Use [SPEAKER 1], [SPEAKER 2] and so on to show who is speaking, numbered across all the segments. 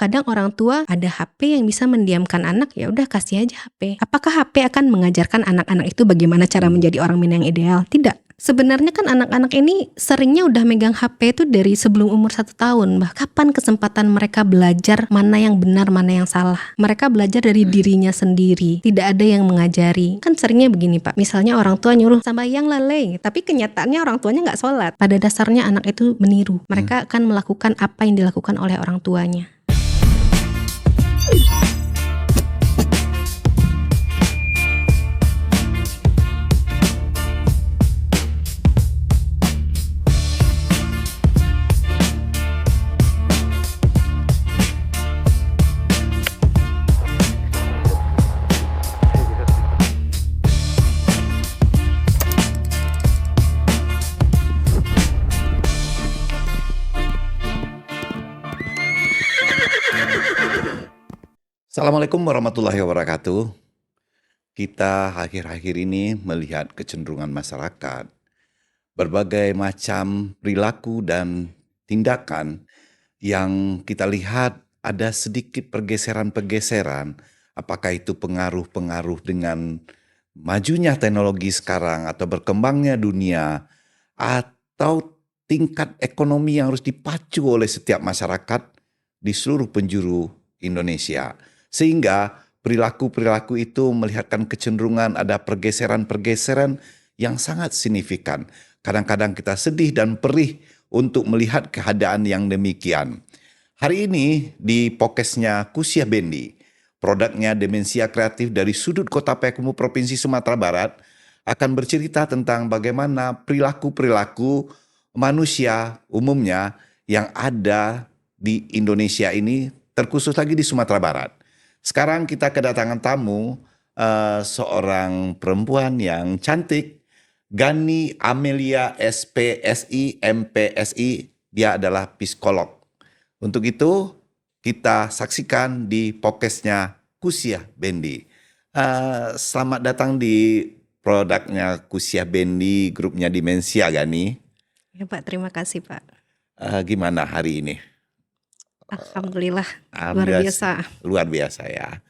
[SPEAKER 1] kadang orang tua ada HP yang bisa mendiamkan anak, ya udah kasih aja HP. Apakah HP akan mengajarkan anak-anak itu bagaimana cara menjadi orang Minang yang ideal? Tidak. Sebenarnya kan anak-anak ini seringnya udah megang HP itu dari sebelum umur 1 tahun. Kapan kesempatan mereka belajar mana yang benar, mana yang salah? Mereka belajar dari dirinya sendiri. Tidak ada yang mengajari. Kan seringnya begini Pak, misalnya orang tua nyuruh sambayang lalai, tapi kenyataannya orang tuanya nggak sholat. Pada dasarnya anak itu meniru. Mereka akan melakukan apa yang dilakukan oleh orang tuanya.
[SPEAKER 2] Assalamualaikum warahmatullahi wabarakatuh. Kita akhir-akhir ini melihat kecenderungan masyarakat, berbagai macam perilaku dan tindakan yang kita lihat ada sedikit pergeseran-pergeseran. Apakah itu pengaruh-pengaruh dengan majunya teknologi sekarang atau berkembangnya dunia, atau tingkat ekonomi yang harus dipacu oleh setiap masyarakat di seluruh penjuru Indonesia. Sehingga perilaku-perilaku itu melihatkan kecenderungan ada pergeseran-pergeseran yang sangat signifikan. Kadang-kadang kita sedih dan perih untuk melihat keadaan yang demikian. Hari ini di podcastnya Kusiah Bendi, produknya Demensia Kreatif dari sudut Kota Payakumbuh Provinsi Sumatera Barat, akan bercerita tentang bagaimana perilaku-perilaku manusia umumnya yang ada di Indonesia ini, terkhusus lagi di Sumatera Barat. Sekarang kita kedatangan tamu, seorang perempuan yang cantik, Gani Amelia SPSI MPSI. Dia adalah psikolog. Untuk itu kita saksikan di podcastnya Kusiah Bendi. Selamat datang di produknya Kusiah Bendi, grupnya Demensia, Gani.
[SPEAKER 1] Ya Pak, terima kasih Pak.
[SPEAKER 2] Gimana hari ini?
[SPEAKER 1] Alhamdulillah, luar biasa.
[SPEAKER 2] Luar biasa ya.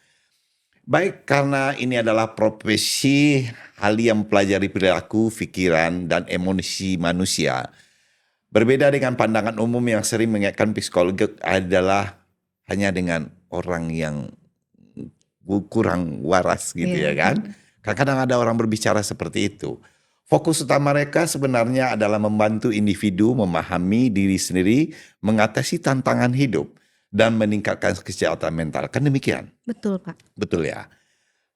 [SPEAKER 2] Baik, karena ini adalah profesi ahli yang mempelajari perilaku, pikiran, dan emosi manusia. Berbeda dengan pandangan umum yang sering mengaitkan psikologi adalah hanya dengan orang yang kurang waras gitu ya kan. Kadang-kadang ada orang berbicara seperti itu. Fokus utama mereka sebenarnya adalah membantu individu memahami diri sendiri, mengatasi tantangan hidup, dan meningkatkan kesehatan mental. Kan demikian?
[SPEAKER 1] Betul Pak.
[SPEAKER 2] Betul ya.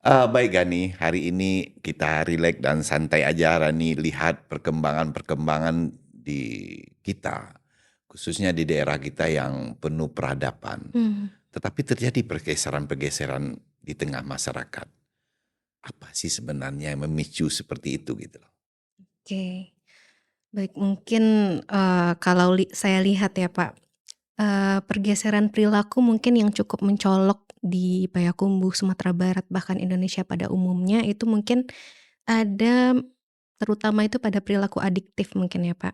[SPEAKER 2] Baik Gani, hari ini kita rileks dan santai aja Rani, lihat perkembangan-perkembangan di kita, khususnya di daerah kita yang penuh peradaban. Tetapi terjadi pergeseran-pergeseran di tengah masyarakat. Apa sih sebenarnya yang memicu seperti itu gitu loh?
[SPEAKER 1] Oke, baik, mungkin kalau saya lihat ya Pak, pergeseran perilaku mungkin yang cukup mencolok di Payakumbuh Sumatera Barat bahkan Indonesia pada umumnya itu mungkin ada, terutama itu pada perilaku adiktif mungkin ya Pak.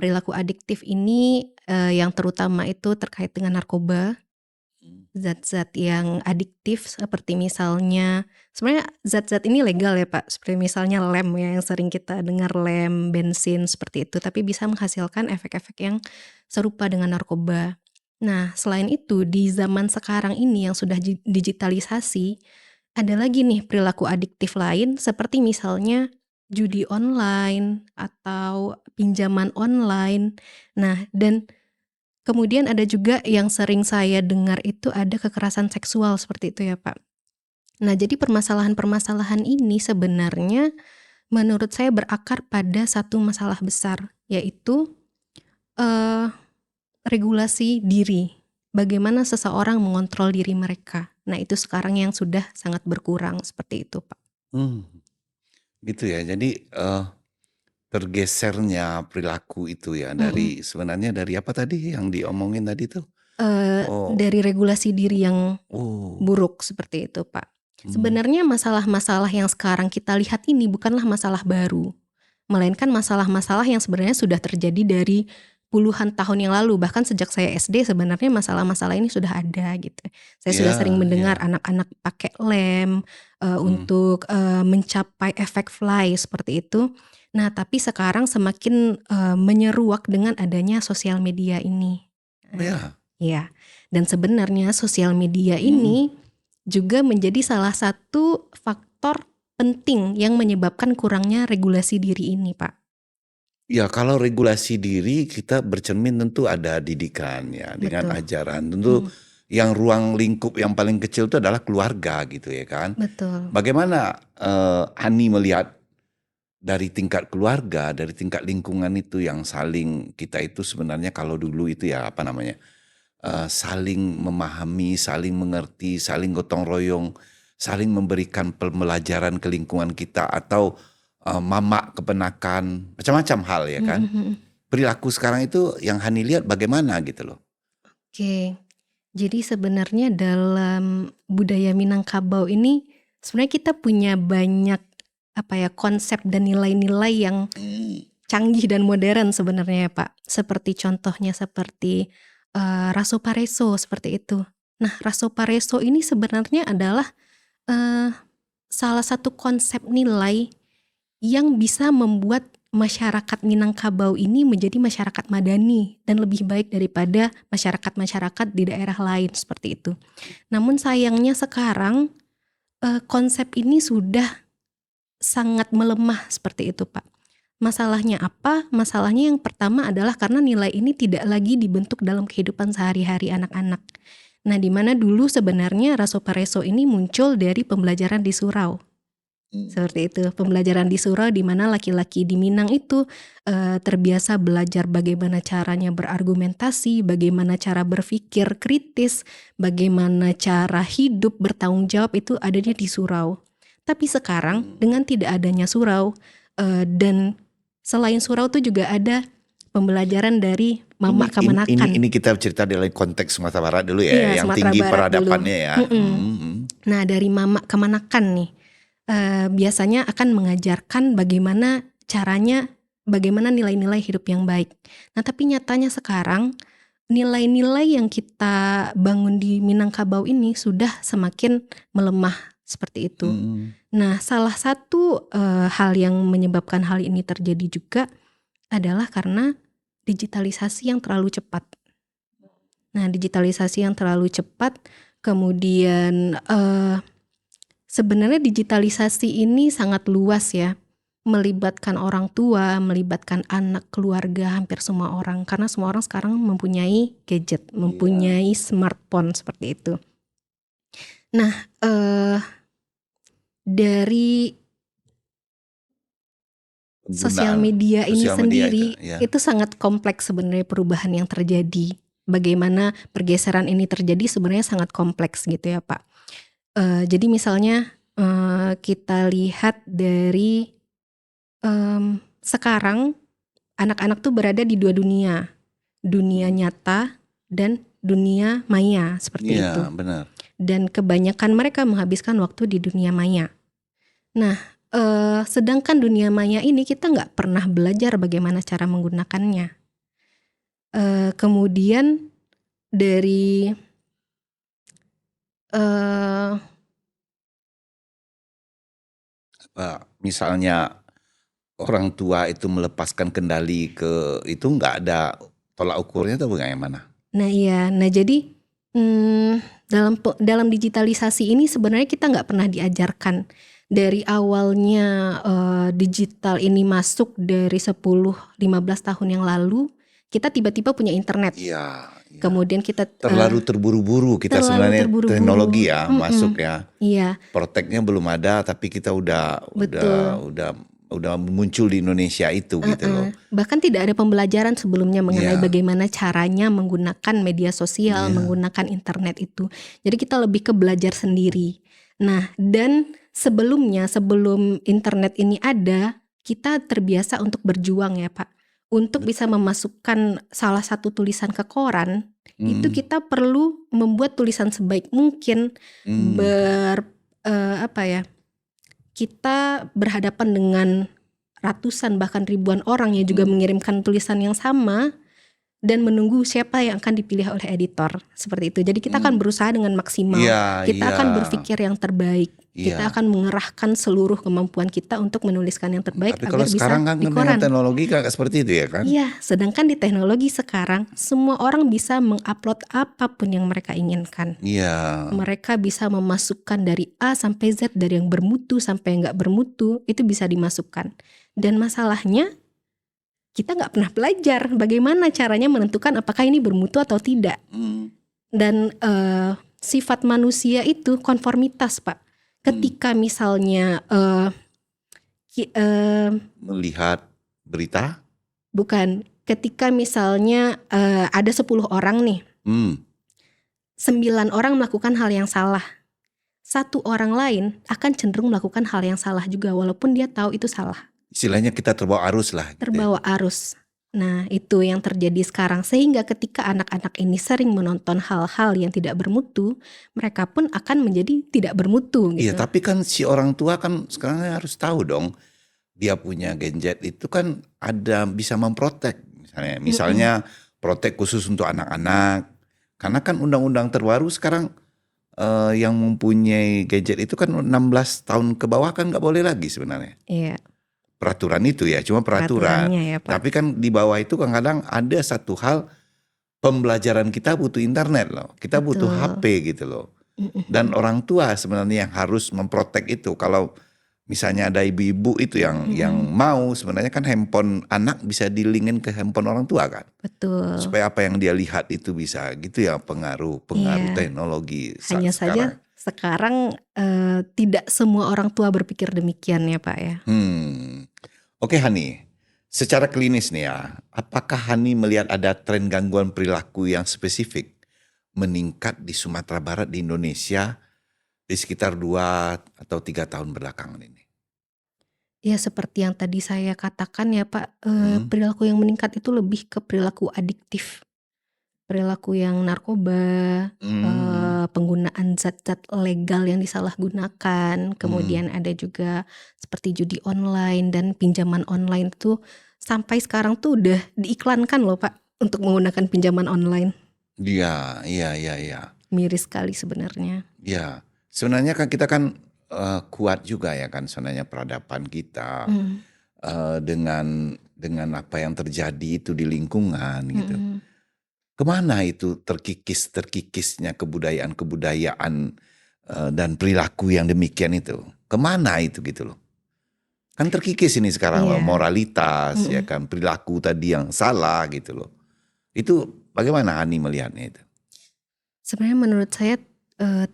[SPEAKER 1] Perilaku adiktif ini yang terutama itu terkait dengan narkoba, zat-zat yang adiktif seperti misalnya, sebenarnya zat-zat ini legal ya Pak, seperti misalnya lem ya, yang sering kita dengar, lem, bensin seperti itu, tapi bisa menghasilkan efek-efek yang serupa dengan narkoba. Nah, selain itu di zaman sekarang ini yang sudah digitalisasi, ada lagi nih perilaku adiktif lain seperti misalnya judi online atau pinjaman online. Nah, dan kemudian ada juga yang sering saya dengar itu ada kekerasan seksual seperti itu ya Pak. Nah, jadi permasalahan-permasalahan ini sebenarnya menurut saya berakar pada satu masalah besar, yaitu regulasi diri. Bagaimana seseorang mengontrol diri mereka. Nah, itu sekarang yang sudah sangat berkurang seperti itu Pak.
[SPEAKER 2] Gitu ya, jadi tergesernya perilaku itu ya dari sebenarnya dari apa tadi yang diomongin tadi tuh?
[SPEAKER 1] Dari regulasi diri yang buruk seperti itu Pak. Sebenarnya masalah-masalah yang sekarang kita lihat ini bukanlah masalah baru, melainkan masalah-masalah yang sebenarnya sudah terjadi dari puluhan tahun yang lalu, bahkan sejak saya SD sebenarnya masalah-masalah ini sudah ada gitu. Saya sudah sering
[SPEAKER 2] Iya,
[SPEAKER 1] mendengar
[SPEAKER 2] iya.
[SPEAKER 1] anak-anak pakai lem,
[SPEAKER 2] Mhm.
[SPEAKER 1] untuk, mencapai efek fly seperti itu. Nah tapi sekarang semakin, menyeruak dengan adanya sosial media ini.
[SPEAKER 2] Oh ya?
[SPEAKER 1] Iya, dan sebenarnya sosial media
[SPEAKER 2] Mhm.
[SPEAKER 1] ini juga menjadi salah satu faktor penting yang menyebabkan kurangnya regulasi diri ini, Pak.
[SPEAKER 2] Ya kalau regulasi diri kita bercermin tentu ada didikan ya, dengan
[SPEAKER 1] Betul,
[SPEAKER 2] ajaran. Tentu
[SPEAKER 1] mhm,
[SPEAKER 2] yang ruang lingkup yang paling kecil itu adalah keluarga gitu ya kan.
[SPEAKER 1] betul.
[SPEAKER 2] Bagaimana, Hani melihat dari tingkat keluarga, dari tingkat lingkungan itu yang saling kita itu sebenarnya kalau dulu itu ya apa namanya, saling memahami, saling mengerti, saling gotong royong, saling memberikan pembelajaran ke lingkungan kita atau, mama, keponakan, macam-macam hal ya
[SPEAKER 1] Mhm
[SPEAKER 2] kan.
[SPEAKER 1] mhm.
[SPEAKER 2] Perilaku sekarang itu yang Hani lihat bagaimana gitu loh?
[SPEAKER 1] Oke, jadi sebenarnya dalam budaya Minangkabau ini, sebenarnya kita punya banyak, apa ya, konsep dan nilai-nilai yang
[SPEAKER 2] Mmm.
[SPEAKER 1] canggih dan modern sebenarnya ya, Pak. Seperti contohnya seperti, Raso Pareso seperti itu. Nah Raso Pareso ini sebenarnya adalah, eee, salah satu konsep nilai yang bisa membuat masyarakat Minangkabau ini menjadi masyarakat madani dan lebih baik daripada masyarakat-masyarakat di daerah lain seperti itu. Namun sayangnya sekarang, konsep ini sudah sangat melemah seperti itu, Pak. Masalahnya apa? Masalahnya yang pertama adalah karena nilai ini tidak lagi dibentuk dalam kehidupan sehari-hari anak-anak. Nah, di mana dulu sebenarnya Raso Pareso ini muncul dari pembelajaran di surau.
[SPEAKER 2] Mmm.
[SPEAKER 1] Seperti itu, pembelajaran di surau di mana laki-laki di Minang itu, terbiasa belajar bagaimana caranya berargumentasi, bagaimana cara berpikir kritis, bagaimana cara hidup bertanggung jawab itu adanya di surau. Tapi sekarang
[SPEAKER 2] Mmm.
[SPEAKER 1] dengan tidak adanya surau, dan selain surau tuh juga ada pembelajaran dari
[SPEAKER 2] Ini
[SPEAKER 1] mama
[SPEAKER 2] in ini
[SPEAKER 1] kamanakan.
[SPEAKER 2] ini kita cerita dalam konteks Sumatera Barat dulu ya,
[SPEAKER 1] Iya,
[SPEAKER 2] yang
[SPEAKER 1] Sumatera
[SPEAKER 2] tinggi
[SPEAKER 1] Barat dulu,
[SPEAKER 2] peradabannya ya?
[SPEAKER 1] mhm.
[SPEAKER 2] Mhm, mhm.
[SPEAKER 1] Nah dari mama kamanakan nih, biasanya akan mengajarkan bagaimana caranya, bagaimana nilai-nilai hidup yang baik. Nah tapi nyatanya sekarang, nilai-nilai yang kita bangun di Minangkabau ini sudah semakin melemah, seperti itu.
[SPEAKER 2] Mhm.
[SPEAKER 1] Nah salah satu, hal yang menyebabkan hal ini terjadi juga adalah karena digitalisasi yang terlalu cepat. Nah digitalisasi yang terlalu cepat, kemudian, sebenarnya digitalisasi ini sangat luas ya, melibatkan orang tua, melibatkan anak, keluarga, hampir semua orang. Karena semua orang sekarang mempunyai gadget,
[SPEAKER 2] Iya.
[SPEAKER 1] mempunyai smartphone seperti itu. Nah, dari sosial
[SPEAKER 2] Penggunaan
[SPEAKER 1] media ini
[SPEAKER 2] sosial media itu,
[SPEAKER 1] sendiri,
[SPEAKER 2] ya.
[SPEAKER 1] itu sangat kompleks sebenarnya perubahan yang terjadi. Bagaimana pergeseran ini terjadi sebenarnya sangat kompleks gitu ya, Pak. Jadi misalnya, kita lihat dari, sekarang anak-anak tuh berada di 2 dunia, dunia
[SPEAKER 2] Mhm.
[SPEAKER 1] nyata dan dunia maya, seperti itu.
[SPEAKER 2] Iya, benar.
[SPEAKER 1] Dan kebanyakan mereka menghabiskan waktu di dunia maya. Nah, sedangkan dunia maya ini kita nggak pernah belajar bagaimana cara menggunakannya. Kemudian dari, eee
[SPEAKER 2] Misalnya orang tua itu melepaskan kendali ke itu nggak ada tolak ukurnya atau bagaimana?
[SPEAKER 1] Nah iya, nah jadi, dalam digitalisasi ini sebenarnya kita nggak pernah diajarkan. Dari awalnya, digital ini masuk dari 10, 15 tahun yang lalu, kita tiba-tiba punya internet.
[SPEAKER 2] Iya, iya.
[SPEAKER 1] Kemudian kita,
[SPEAKER 2] Terlalu terburu-buru kita
[SPEAKER 1] terlalu
[SPEAKER 2] sebenarnya
[SPEAKER 1] terburu-buru,
[SPEAKER 2] teknologi ya masuk ya.
[SPEAKER 1] iya,
[SPEAKER 2] Prakteknya belum ada tapi kita
[SPEAKER 1] betul.
[SPEAKER 2] udah muncul di Indonesia itu gitu loh.
[SPEAKER 1] Bahkan tidak ada pembelajaran sebelumnya mengenai
[SPEAKER 2] Iya,
[SPEAKER 1] bagaimana caranya menggunakan media sosial,
[SPEAKER 2] iya.
[SPEAKER 1] menggunakan internet itu. Jadi kita lebih ke belajar sendiri. Nah, dan sebelumnya, sebelum internet ini ada, kita terbiasa untuk berjuang ya, Pak. Untuk bisa memasukkan salah satu tulisan ke koran, itu
[SPEAKER 2] Mhm,
[SPEAKER 1] kita perlu membuat tulisan sebaik mungkin,
[SPEAKER 2] mmm,
[SPEAKER 1] ber apa ya, kita berhadapan dengan ratusan bahkan ribuan orang yang juga
[SPEAKER 2] mhm.
[SPEAKER 1] mengirimkan tulisan yang sama, dan menunggu siapa yang akan dipilih oleh editor, seperti itu. Jadi kita akan
[SPEAKER 2] Hmm.
[SPEAKER 1] berusaha dengan maksimal,
[SPEAKER 2] Iya,
[SPEAKER 1] kita
[SPEAKER 2] iya,
[SPEAKER 1] akan berpikir yang terbaik, kita
[SPEAKER 2] iya.
[SPEAKER 1] akan mengerahkan seluruh kemampuan kita untuk menuliskan yang terbaik
[SPEAKER 2] Tapi kalau
[SPEAKER 1] agar bisa
[SPEAKER 2] sekarang kan
[SPEAKER 1] di
[SPEAKER 2] dengan
[SPEAKER 1] koran.
[SPEAKER 2] teknologi kan seperti itu ya kan?
[SPEAKER 1] Iya, sedangkan di teknologi sekarang semua orang bisa mengupload apapun yang mereka inginkan.
[SPEAKER 2] Iya.
[SPEAKER 1] Mereka bisa memasukkan dari A sampai Z, dari yang bermutu sampai yang nggak bermutu, itu bisa dimasukkan. Dan masalahnya kita nggak pernah belajar bagaimana caranya menentukan apakah ini bermutu atau tidak.
[SPEAKER 2] Hmm.
[SPEAKER 1] Dan sifat manusia itu konformitas, Pak. Ketika misalnya
[SPEAKER 2] Melihat berita?
[SPEAKER 1] bukan, ketika misalnya ada 10 orang nih,
[SPEAKER 2] Hmm.
[SPEAKER 1] 9 orang melakukan hal yang salah, 1 orang lain akan cenderung melakukan hal yang salah juga walaupun dia tahu itu salah.
[SPEAKER 2] Istilahnya kita terbawa arus lah. Gitu ya.
[SPEAKER 1] Terbawa arus. Nah, itu yang terjadi sekarang, sehingga ketika anak-anak ini sering menonton hal-hal yang tidak bermutu, mereka pun akan menjadi tidak bermutu
[SPEAKER 2] Iya,
[SPEAKER 1] gitu.
[SPEAKER 2] tapi kan si orang tua kan sekarang harus tahu dong, dia punya gadget itu kan ada bisa memprotek misalnya protek khusus untuk anak-anak. Karena kan undang-undang terbaru sekarang yang mempunyai gadget itu kan 16 tahun ke bawah kan nggak boleh lagi sebenarnya.
[SPEAKER 1] Iya,
[SPEAKER 2] Peraturan itu ya, cuma peraturan.
[SPEAKER 1] peraturannya ya, Pak.
[SPEAKER 2] Tapi kan di bawah itu kadang-kadang ada satu hal, pembelajaran kita butuh internet loh. Kita butuh
[SPEAKER 1] Betul.
[SPEAKER 2] HP gitu loh. Dan orang tua sebenarnya yang harus memprotek itu. Kalau misalnya ada ibu-ibu itu yang mau, sebenarnya kan handphone anak bisa dilingin ke handphone orang tua kan.
[SPEAKER 1] Betul.
[SPEAKER 2] Supaya apa yang dia lihat itu bisa gitu ya, pengaruh
[SPEAKER 1] Iya.
[SPEAKER 2] teknologi
[SPEAKER 1] Hanya
[SPEAKER 2] sekarang.
[SPEAKER 1] saja sekarang tidak semua orang tua berpikir demikian ya, Pak ya.
[SPEAKER 2] Oke Hani, secara klinis nih ya, apakah Hani melihat ada tren gangguan perilaku yang spesifik meningkat di Sumatera Barat di Indonesia di sekitar 2 atau 3 tahun belakangan ini?
[SPEAKER 1] Ya seperti yang tadi saya katakan ya, Pak, perilaku yang meningkat itu lebih ke perilaku adiktif. Perilaku yang narkoba, penggunaan zat-zat legal yang disalahgunakan, kemudian ada juga seperti judi online dan pinjaman online tuh sampai sekarang tuh udah diiklankan loh, Pak, untuk menggunakan pinjaman online.
[SPEAKER 2] Iya.
[SPEAKER 1] Miris sekali sebenarnya.
[SPEAKER 2] Ya, sebenarnya kan kita kan kuat juga ya kan sebenarnya peradaban kita dengan apa yang terjadi itu di lingkungan gitu. Kemana itu terkikisnya kebudayaan dan perilaku yang demikian itu? Kemana itu gitu loh? Kan terkikis ini sekarang loh,
[SPEAKER 1] Iya.
[SPEAKER 2] moralitas ya kan, perilaku tadi yang salah gitu loh. Itu bagaimana Hani melihatnya itu?
[SPEAKER 1] Sebenarnya menurut saya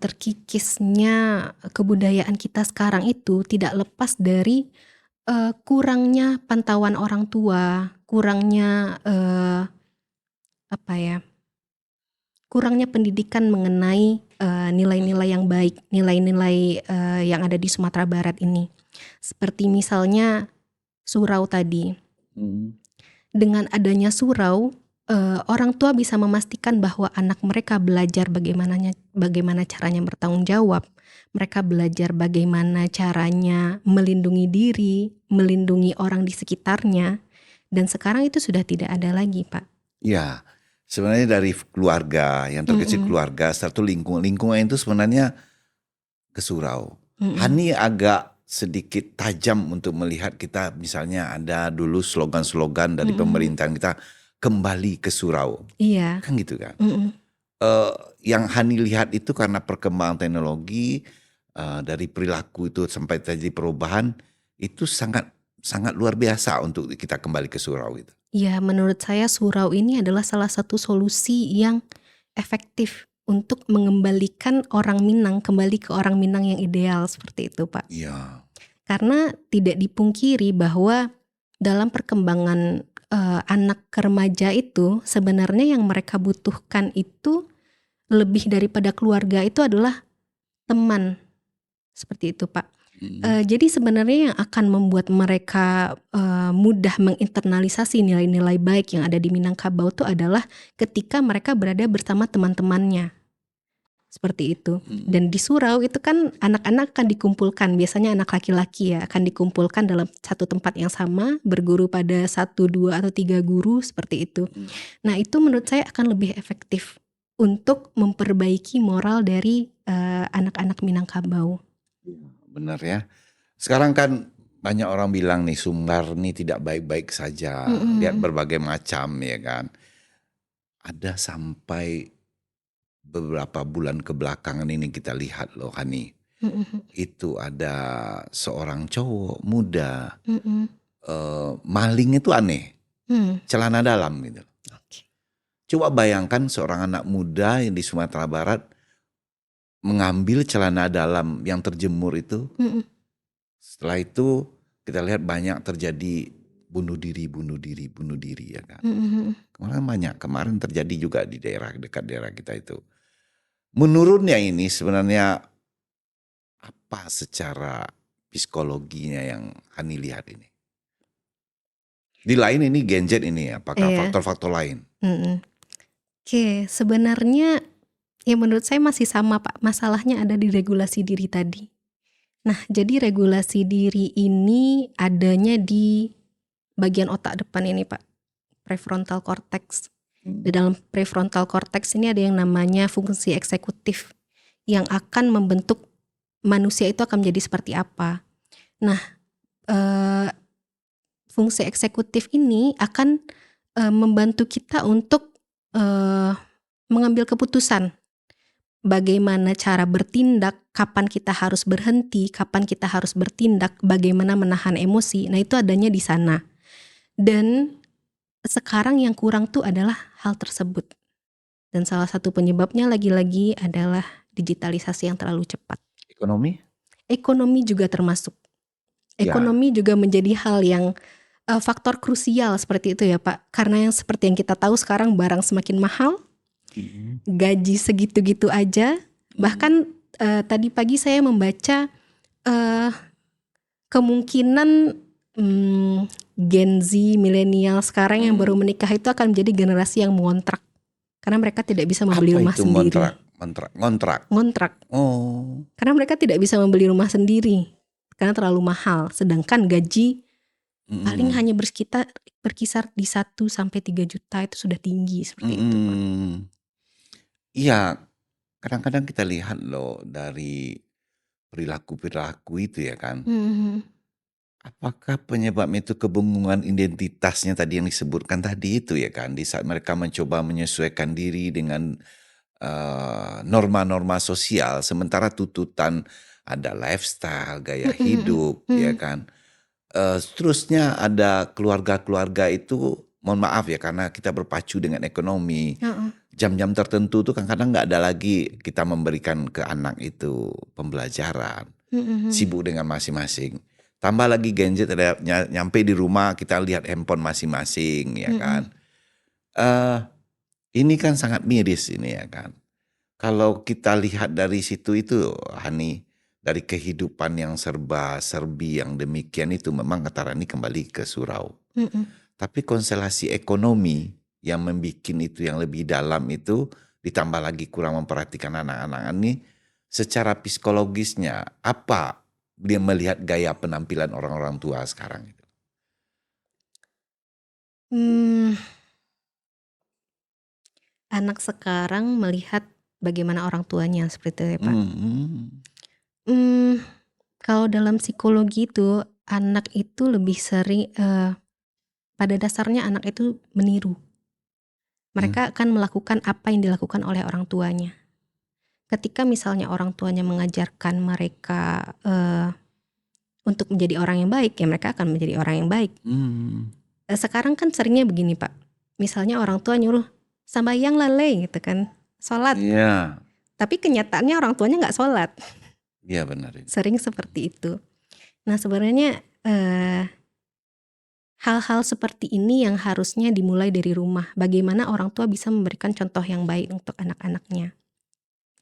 [SPEAKER 1] terkikisnya kebudayaan kita sekarang itu tidak lepas dari kurangnya pantauan orang tua, kurangnya kurangnya pendidikan mengenai nilai-nilai yang baik, nilai-nilai yang ada di Sumatera Barat ini. Seperti misalnya surau tadi. Dengan adanya surau, orang tua bisa memastikan bahwa anak mereka belajar bagaimana caranya bertanggung jawab. Mereka belajar bagaimana caranya melindungi diri, melindungi orang di sekitarnya. Dan sekarang itu sudah tidak ada lagi, Pak.
[SPEAKER 2] Ya, sebenarnya dari keluarga, yang terkecil keluarga, satu lingkungan itu sebenarnya ke surau. Hani agak sedikit tajam untuk melihat kita, misalnya ada dulu slogan-slogan dari pemerintahan kita, kembali ke surau.
[SPEAKER 1] Iya.
[SPEAKER 2] Kan gitu kan. Yang Hani lihat itu karena perkembangan teknologi, dari perilaku itu sampai terjadi perubahan, itu sangat luar biasa untuk kita kembali ke surau itu.
[SPEAKER 1] Ya, menurut saya surau ini adalah salah satu solusi yang efektif untuk mengembalikan orang Minang kembali ke orang Minang yang ideal, seperti itu, Pak.
[SPEAKER 2] Iya.
[SPEAKER 1] Karena tidak dipungkiri bahwa dalam perkembangan anak remaja itu sebenarnya yang mereka butuhkan itu lebih daripada keluarga itu adalah teman, seperti itu, Pak. Jadi sebenarnya yang akan membuat mereka mudah menginternalisasi nilai-nilai baik yang ada di Minangkabau itu adalah ketika mereka berada bersama teman-temannya. seperti itu.
[SPEAKER 2] Mhm.
[SPEAKER 1] Dan di surau itu kan anak-anak akan dikumpulkan, biasanya anak laki-laki ya, akan dikumpulkan dalam satu tempat yang sama, berguru pada 1, 2, atau 3 guru seperti itu.
[SPEAKER 2] Mhm.
[SPEAKER 1] Nah itu menurut saya akan lebih efektif untuk memperbaiki moral dari anak-anak Minangkabau.
[SPEAKER 2] Benar ya. Sekarang kan banyak orang bilang nih Sumbar nih tidak baik-baik saja. Lihat
[SPEAKER 1] Mhm,
[SPEAKER 2] berbagai macam ya kan. Ada sampai beberapa bulan kebelakangan ini kita lihat loh Hani.
[SPEAKER 1] mhm,
[SPEAKER 2] Itu ada seorang cowok muda
[SPEAKER 1] mhm,
[SPEAKER 2] maling itu aneh.
[SPEAKER 1] hmm,
[SPEAKER 2] Celana dalam gitu.
[SPEAKER 1] oke.
[SPEAKER 2] Coba bayangkan seorang anak muda yang di Sumatera Barat mengambil celana dalam yang terjemur itu.
[SPEAKER 1] Mhm,
[SPEAKER 2] Setelah itu kita lihat banyak terjadi bunuh diri, bunuh diri, bunuh diri ya kan.
[SPEAKER 1] mhm, mhm.
[SPEAKER 2] Kemarin terjadi juga di daerah dekat daerah kita itu. Menurutnya ini sebenarnya apa secara psikologinya yang Hani lihat ini? Di lain ini gadget ini apakah
[SPEAKER 1] Iya,
[SPEAKER 2] faktor-faktor lain?
[SPEAKER 1] mhm. Oke, sebenarnya ya menurut saya masih sama Pak, masalahnya ada di regulasi diri tadi. Nah, jadi regulasi diri ini adanya di bagian otak depan ini Pak, prefrontal cortex. Di dalam prefrontal cortex ini ada yang namanya fungsi eksekutif yang akan membentuk manusia itu akan menjadi seperti apa. Nah, eee, fungsi eksekutif ini akan membantu kita untuk eee, mengambil keputusan. Bagaimana cara bertindak, kapan kita harus berhenti, kapan kita harus bertindak, bagaimana menahan emosi. Nah, itu adanya di sana. Dan sekarang yang kurang tuh adalah hal tersebut. Dan salah satu penyebabnya lagi-lagi adalah digitalisasi yang terlalu cepat.
[SPEAKER 2] Ekonomi?
[SPEAKER 1] Ekonomi juga termasuk.
[SPEAKER 2] Ya.
[SPEAKER 1] Ekonomi juga menjadi hal yang faktor krusial seperti itu ya Pak. Karena yang seperti yang kita tahu sekarang barang semakin mahal,
[SPEAKER 2] Mhm.
[SPEAKER 1] gaji segitu-gitu aja. Bahkan tadi pagi saya membaca eh, kemungkinan Gen Z, milenial sekarang yang baru menikah itu akan menjadi generasi yang mengontrak. Karena mereka tidak bisa membeli
[SPEAKER 2] Apa
[SPEAKER 1] rumah
[SPEAKER 2] itu ngontrak?
[SPEAKER 1] sendiri.
[SPEAKER 2] Ngontrak.
[SPEAKER 1] Ngontrak.
[SPEAKER 2] Oh.
[SPEAKER 1] Karena mereka tidak bisa membeli rumah sendiri. Karena terlalu mahal. Sedangkan gaji paling
[SPEAKER 2] Mhm.
[SPEAKER 1] hanya berkisar di 1 sampai 3 juta itu sudah tinggi seperti itu Pak.
[SPEAKER 2] Mhm. Iya, kadang-kadang kita lihat loh dari perilaku-perilaku itu ya kan.
[SPEAKER 1] Mhm.
[SPEAKER 2] Apakah penyebabnya itu kebingungan identitasnya tadi yang disebutkan tadi itu ya kan. Di saat mereka mencoba menyesuaikan diri dengan norma-norma sosial, sementara tuntutan ada lifestyle, gaya
[SPEAKER 1] Mhm, mhm,
[SPEAKER 2] hidup ya
[SPEAKER 1] mhm.
[SPEAKER 2] kan. Seterusnya ada keluarga-keluarga itu, mohon maaf ya karena kita berpacu dengan ekonomi.
[SPEAKER 1] Heeh.
[SPEAKER 2] Jam-jam tertentu tuh kadang-kadang nggak ada lagi kita memberikan ke anak itu pembelajaran,
[SPEAKER 1] Mhm, mhm.
[SPEAKER 2] sibuk dengan masing-masing. Tambah lagi gadget ada nyampe di rumah kita lihat handphone masing-masing ya
[SPEAKER 1] Mhm.
[SPEAKER 2] kan. Eh ini kan sangat miris ini ya kan. Kalau kita lihat dari situ itu Hani, dari kehidupan yang serba-serbi yang demikian itu memang kata Rani kembali ke surau.
[SPEAKER 1] Mhm.
[SPEAKER 2] Tapi konstelasi ekonomi yang membuat itu yang lebih dalam itu ditambah lagi kurang memperhatikan anak-anak ini secara psikologisnya apa dia melihat gaya penampilan orang-orang tua sekarang itu.
[SPEAKER 1] Mmm, anak sekarang melihat bagaimana orang tuanya seperti itu ya, Pak.
[SPEAKER 2] Mhm.
[SPEAKER 1] Mmm, kalau dalam psikologi itu, anak itu lebih sering pada dasarnya anak itu meniru.
[SPEAKER 2] Mmm,
[SPEAKER 1] Mereka akan melakukan apa yang dilakukan oleh orang tuanya. Ketika misalnya orang tuanya mengajarkan mereka, untuk menjadi orang yang baik, ya mereka akan menjadi orang yang baik.
[SPEAKER 2] mmm,
[SPEAKER 1] Sekarang kan seringnya begini, Pak, misalnya orang tua nyuruh, "Sambayang lah Le," gitu kan, "sholat."
[SPEAKER 2] iya,
[SPEAKER 1] Tapi kenyataannya orang tuanya nggak sholat,
[SPEAKER 2] iya benar itu.
[SPEAKER 1] sering seperti itu. Nah sebenarnya, hal-hal seperti ini yang harusnya dimulai dari rumah. Bagaimana orang tua bisa memberikan contoh yang baik untuk anak-anaknya.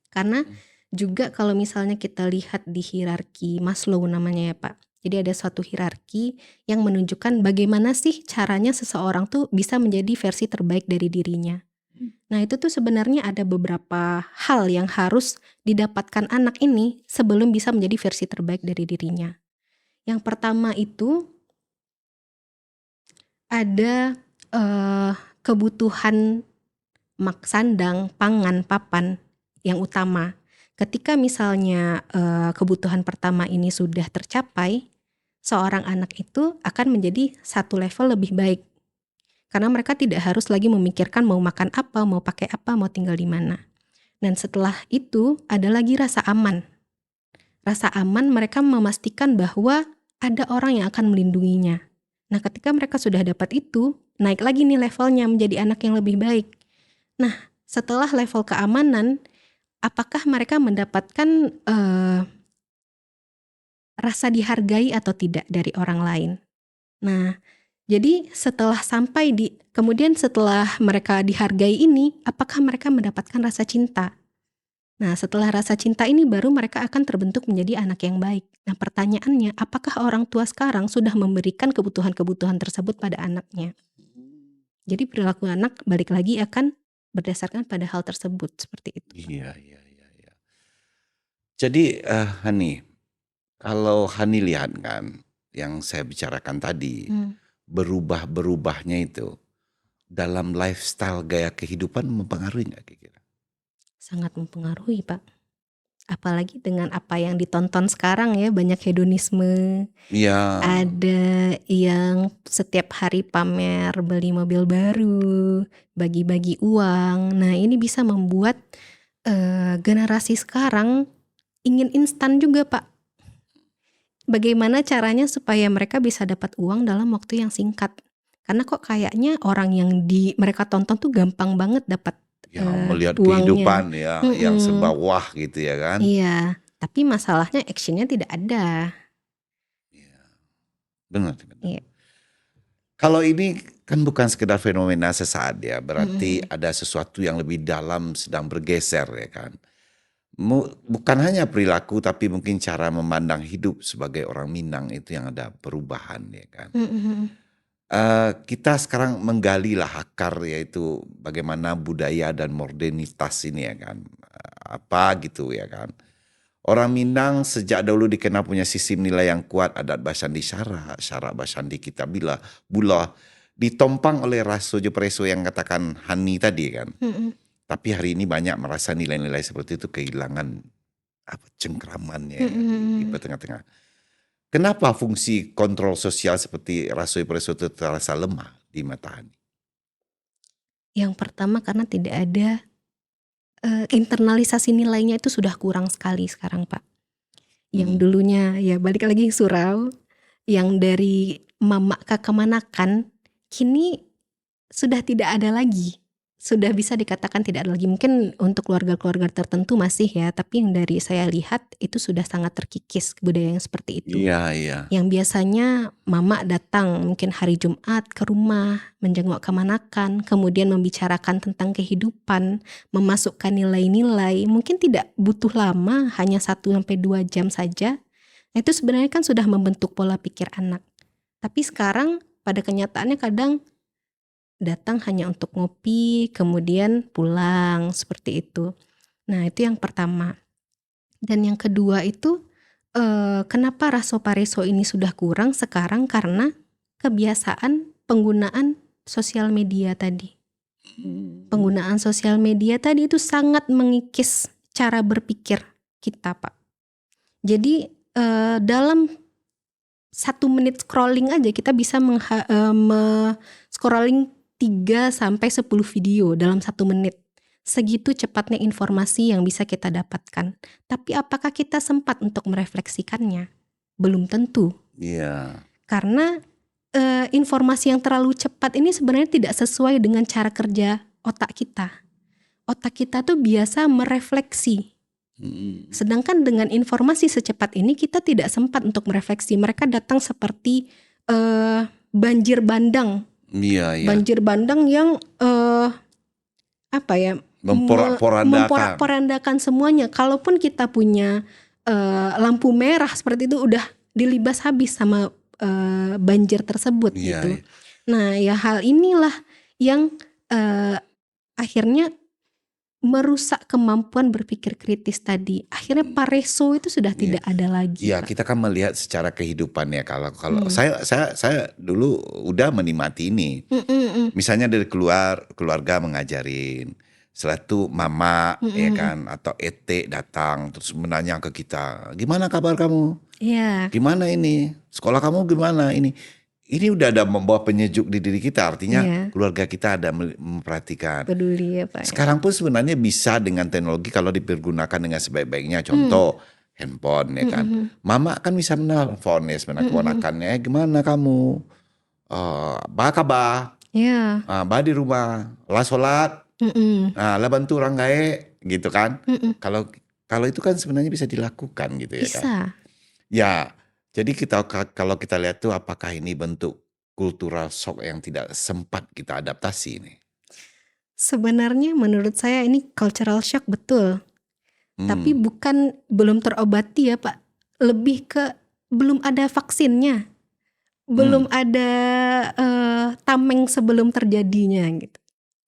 [SPEAKER 1] Karena juga kalau misalnya kita lihat di hierarki Maslow namanya ya Pak. Jadi ada suatu hierarki yang menunjukkan bagaimana sih caranya seseorang tuh bisa menjadi versi terbaik dari dirinya. Nah, itu tuh sebenarnya ada beberapa hal yang harus didapatkan anak ini sebelum bisa menjadi versi terbaik dari dirinya. Yang pertama itu ada, kebutuhan sandang, pangan, papan yang utama. Ketika misalnya, kebutuhan pertama ini sudah tercapai, seorang anak itu akan menjadi satu level lebih baik. Karena mereka tidak harus lagi memikirkan mau makan apa, mau pakai apa, mau tinggal di mana. Dan setelah itu ada lagi rasa aman. Rasa aman mereka memastikan bahwa ada orang yang akan melindunginya. Nah, ketika mereka sudah dapat itu, naik lagi nih levelnya menjadi anak yang lebih baik. Nah, setelah level keamanan, apakah mereka mendapatkan rasa dihargai atau tidak dari orang lain? Nah, jadi kemudian setelah mereka dihargai ini, apakah mereka mendapatkan rasa cinta? Nah, setelah rasa cinta ini baru mereka akan terbentuk menjadi anak yang baik. Nah, pertanyaannya, apakah orang tua sekarang sudah memberikan kebutuhan-kebutuhan tersebut pada anaknya? Jadi perilaku anak balik lagi akan berdasarkan pada hal tersebut, seperti itu, Pak.
[SPEAKER 2] Iya, iya, iya, iya. Jadi Hani, kalau Hani lihat kan yang saya bicarakan tadi, berubah-berubahnya itu dalam lifestyle gaya kehidupan mempengaruhi nggak kira-kira?
[SPEAKER 1] Sangat mempengaruhi, Pak. Apalagi dengan apa yang ditonton sekarang ya, banyak hedonisme.
[SPEAKER 2] Iya,
[SPEAKER 1] Ada yang setiap hari pamer beli mobil baru, bagi-bagi uang. Nah, ini bisa membuat generasi sekarang ingin instan juga, Pak. Bagaimana caranya supaya mereka bisa dapat uang dalam waktu yang singkat? Karena kok kayaknya orang yang mereka tonton tuh gampang banget dapat
[SPEAKER 2] ya melihat
[SPEAKER 1] uangnya.
[SPEAKER 2] kehidupan ya yang serba
[SPEAKER 1] Mm-mm.
[SPEAKER 2] wah gitu ya kan?
[SPEAKER 1] Iya, tapi masalahnya actionnya tidak ada.
[SPEAKER 2] Iya, benar, benar.
[SPEAKER 1] Iya.
[SPEAKER 2] Kalau ini kan bukan sekedar fenomena sesaat ya, berarti
[SPEAKER 1] Mm-mm.
[SPEAKER 2] ada sesuatu yang lebih dalam sedang bergeser ya kan. Bukan hanya perilaku tapi mungkin cara memandang hidup sebagai orang Minang itu yang ada perubahan ya kan.
[SPEAKER 1] Mm-mm.
[SPEAKER 2] Kita sekarang menggali lah akar yaitu bagaimana budaya dan modernitas ini ya kan. Apa gitu ya kan. Orang Minang sejak dahulu dikenal punya sistem nilai yang kuat, adat Basandi syarak Basandi Kitabila, Bula, ditompang oleh Raso Preso yang katakan Hani tadi kan.
[SPEAKER 1] Mm-mm.
[SPEAKER 2] Tapi hari ini banyak merasa nilai-nilai seperti itu kehilangan cengkramannya di
[SPEAKER 1] Mm-mm.
[SPEAKER 2] tengah-tengah. Kenapa fungsi kontrol sosial seperti Raso Preso itu terasa lemah di mata Hani?
[SPEAKER 1] Yang pertama karena tidak ada internalisasi nilainya itu sudah kurang sekali sekarang, Pak. Yang dulunya ya balik lagi surau, yang dari mama ke kemanakan, kini sudah tidak ada lagi. Sudah bisa dikatakan tidak ada lagi. Mungkin untuk keluarga-keluarga tertentu masih ya, tapi yang dari saya lihat itu sudah sangat terkikis budaya yang seperti itu.
[SPEAKER 2] Iya, iya.
[SPEAKER 1] Yang biasanya mama datang mungkin hari Jumat ke rumah, menjenguk kemanakan, kemudian membicarakan tentang kehidupan, memasukkan nilai-nilai, mungkin tidak butuh lama, hanya 1-2 jam saja. Nah, itu sebenarnya kan sudah membentuk pola pikir anak. Tapi sekarang pada kenyataannya kadang datang hanya untuk ngopi, kemudian pulang, seperti itu. Nah, itu yang pertama. Dan yang kedua itu, kenapa Raso Pareso ini sudah kurang sekarang karena kebiasaan penggunaan sosial media tadi. Penggunaan sosial media tadi itu sangat mengikis cara berpikir kita, Pak. Jadi dalam 1 menit scrolling aja kita bisa scrolling 3-10 video dalam 1 menit. Segitu cepatnya informasi yang bisa kita dapatkan. Tapi apakah kita sempat untuk merefleksikannya? Belum tentu.
[SPEAKER 2] Iya.
[SPEAKER 1] Karena informasi yang terlalu cepat ini sebenarnya tidak sesuai dengan cara kerja otak kita. Otak kita tuh biasa merefleksi. Sedangkan dengan informasi secepat ini kita tidak sempat untuk merefleksi. Mereka datang seperti banjir bandang.
[SPEAKER 2] Iya, iya.
[SPEAKER 1] Banjir bandang yang memporak-porandakan semuanya. Kalaupun kita punya lampu merah seperti itu udah dilibas habis sama banjir tersebut
[SPEAKER 2] Iya,
[SPEAKER 1] gitu.
[SPEAKER 2] iya.
[SPEAKER 1] Nah, ya hal inilah yang akhirnya merusak kemampuan berpikir kritis tadi. Akhirnya pareso itu sudah
[SPEAKER 2] Iya.
[SPEAKER 1] tidak ada lagi,
[SPEAKER 2] Ya,
[SPEAKER 1] Pak.
[SPEAKER 2] kita kan melihat secara kehidupan ya. Kalau kalau
[SPEAKER 1] Hmm.
[SPEAKER 2] saya dulu udah menikmati ini. Misalnya dari keluarga mengajarin. Setelah itu mama ya kan atau ete datang terus menanya ke kita, "Gimana kabar kamu?
[SPEAKER 1] Iya,
[SPEAKER 2] Gimana ini? Sekolah kamu gimana ini?" Ini udah ada membawa penyejuk di diri kita, artinya
[SPEAKER 1] iya,
[SPEAKER 2] keluarga kita ada memperhatikan.
[SPEAKER 1] peduli ya, Pak, ya.
[SPEAKER 2] Sekarang pun sebenarnya bisa dengan teknologi kalau dipergunakan dengan sebaik-baiknya.
[SPEAKER 1] Hmm.
[SPEAKER 2] Contoh handphone ya kan. Mama kan bisa menelpon ya sebenarnya keponakannya, gimana kamu? Apa kabar?
[SPEAKER 1] Iya.
[SPEAKER 2] Bah di rumah, lah sholat, lah bantu orang gae, gitu kan. Kalau kalau itu kan sebenarnya bisa dilakukan gitu ya kan.
[SPEAKER 1] Bisa.
[SPEAKER 2] Ya, jadi kalau kita lihat tuh apakah ini bentuk cultural shock yang tidak sempat kita adaptasi ini.
[SPEAKER 1] Sebenarnya menurut saya ini cultural shock betul. Tapi belum terobati ya, Pak. Lebih ke belum ada vaksinnya. Belum ada tameng sebelum terjadinya gitu.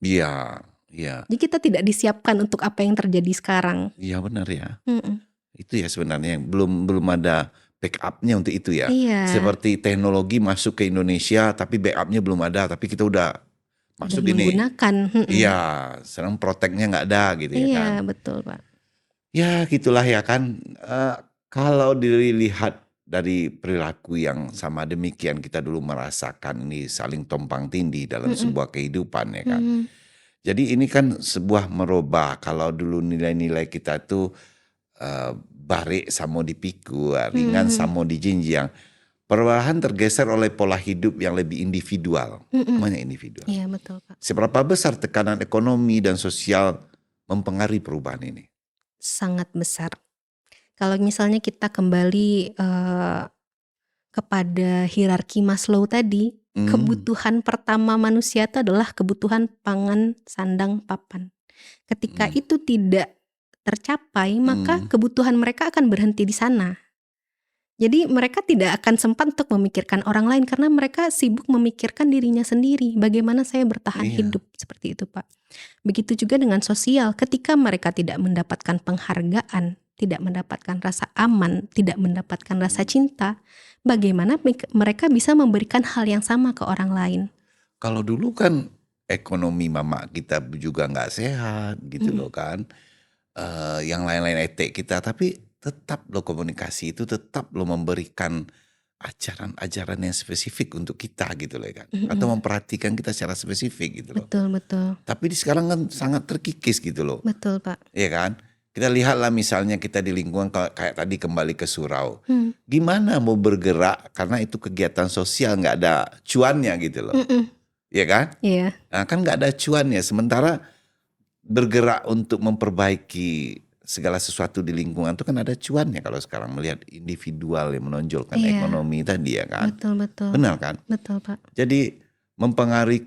[SPEAKER 2] Iya, iya.
[SPEAKER 1] Jadi kita tidak disiapkan untuk apa yang terjadi sekarang.
[SPEAKER 2] Iya benar ya.
[SPEAKER 1] Mm-mm.
[SPEAKER 2] Itu ya sebenarnya yang belum ada backupnya untuk itu ya.
[SPEAKER 1] Iya,
[SPEAKER 2] Seperti teknologi masuk ke Indonesia tapi backupnya belum ada, tapi kita udah
[SPEAKER 1] udah
[SPEAKER 2] masuk ini.
[SPEAKER 1] menggunakan.
[SPEAKER 2] Iya, sekarang protectnya nggak ada gitu ya kan.
[SPEAKER 1] Iya, betul, Pak.
[SPEAKER 2] Ya gitulah ya kan. Kalau dilihat dari perilaku yang sama demikian kita dulu merasakan ini saling tumpang tindih dalam sebuah kehidupan ya kan.
[SPEAKER 1] Mm-mm.
[SPEAKER 2] Jadi ini kan sebuah merubah. Kalau dulu nilai-nilai kita tuh barik samo dipiku, ringan samo dijinjang. Perlahan tergeser oleh pola hidup yang lebih individual. Namanya individual.
[SPEAKER 1] Iya, betul, Pak.
[SPEAKER 2] Seberapa besar tekanan ekonomi dan sosial mempengaruhi perubahan ini?
[SPEAKER 1] Sangat besar. Kalau misalnya kita kembali kepada hierarki Maslow tadi, kebutuhan pertama manusia itu adalah kebutuhan pangan, sandang, papan. Ketika itu tidak tercapai, maka kebutuhan mereka akan berhenti di sana. Jadi mereka tidak akan sempat untuk memikirkan orang lain karena mereka sibuk memikirkan dirinya sendiri. Bagaimana saya bertahan
[SPEAKER 2] Iya.
[SPEAKER 1] hidup seperti itu, Pak. Begitu juga dengan sosial. Ketika mereka tidak mendapatkan penghargaan, tidak mendapatkan rasa aman, tidak mendapatkan rasa cinta, bagaimana mereka bisa memberikan hal yang sama ke orang lain?
[SPEAKER 2] Kalau dulu kan ekonomi mama kita juga nggak sehat gitu loh kan. Yang lain-lain etek kita, tapi tetap loh komunikasi itu tetap loh memberikan ajaran-ajaran yang spesifik untuk kita gitu loh kan. Atau memperhatikan kita secara spesifik gitu loh.
[SPEAKER 1] Betul, betul.
[SPEAKER 2] Tapi di sekarang kan sangat terkikis gitu loh.
[SPEAKER 1] Betul, Pak.
[SPEAKER 2] Iya kan? Kita lihatlah misalnya kita di lingkungan kayak tadi kembali ke surau. Gimana mau bergerak karena itu kegiatan sosial nggak ada cuannya gitu loh. Iya kan?
[SPEAKER 1] Iya.
[SPEAKER 2] Nah, kan nggak ada cuannya. Sementara bergerak untuk memperbaiki segala sesuatu di lingkungan itu kan ada cuannya kalau sekarang melihat individual yang menonjolkan
[SPEAKER 1] Iya.
[SPEAKER 2] ekonomi tadi ya kan.
[SPEAKER 1] Betul, betul.
[SPEAKER 2] Benar kan?
[SPEAKER 1] Betul, Pak.
[SPEAKER 2] Jadi mempengaruhi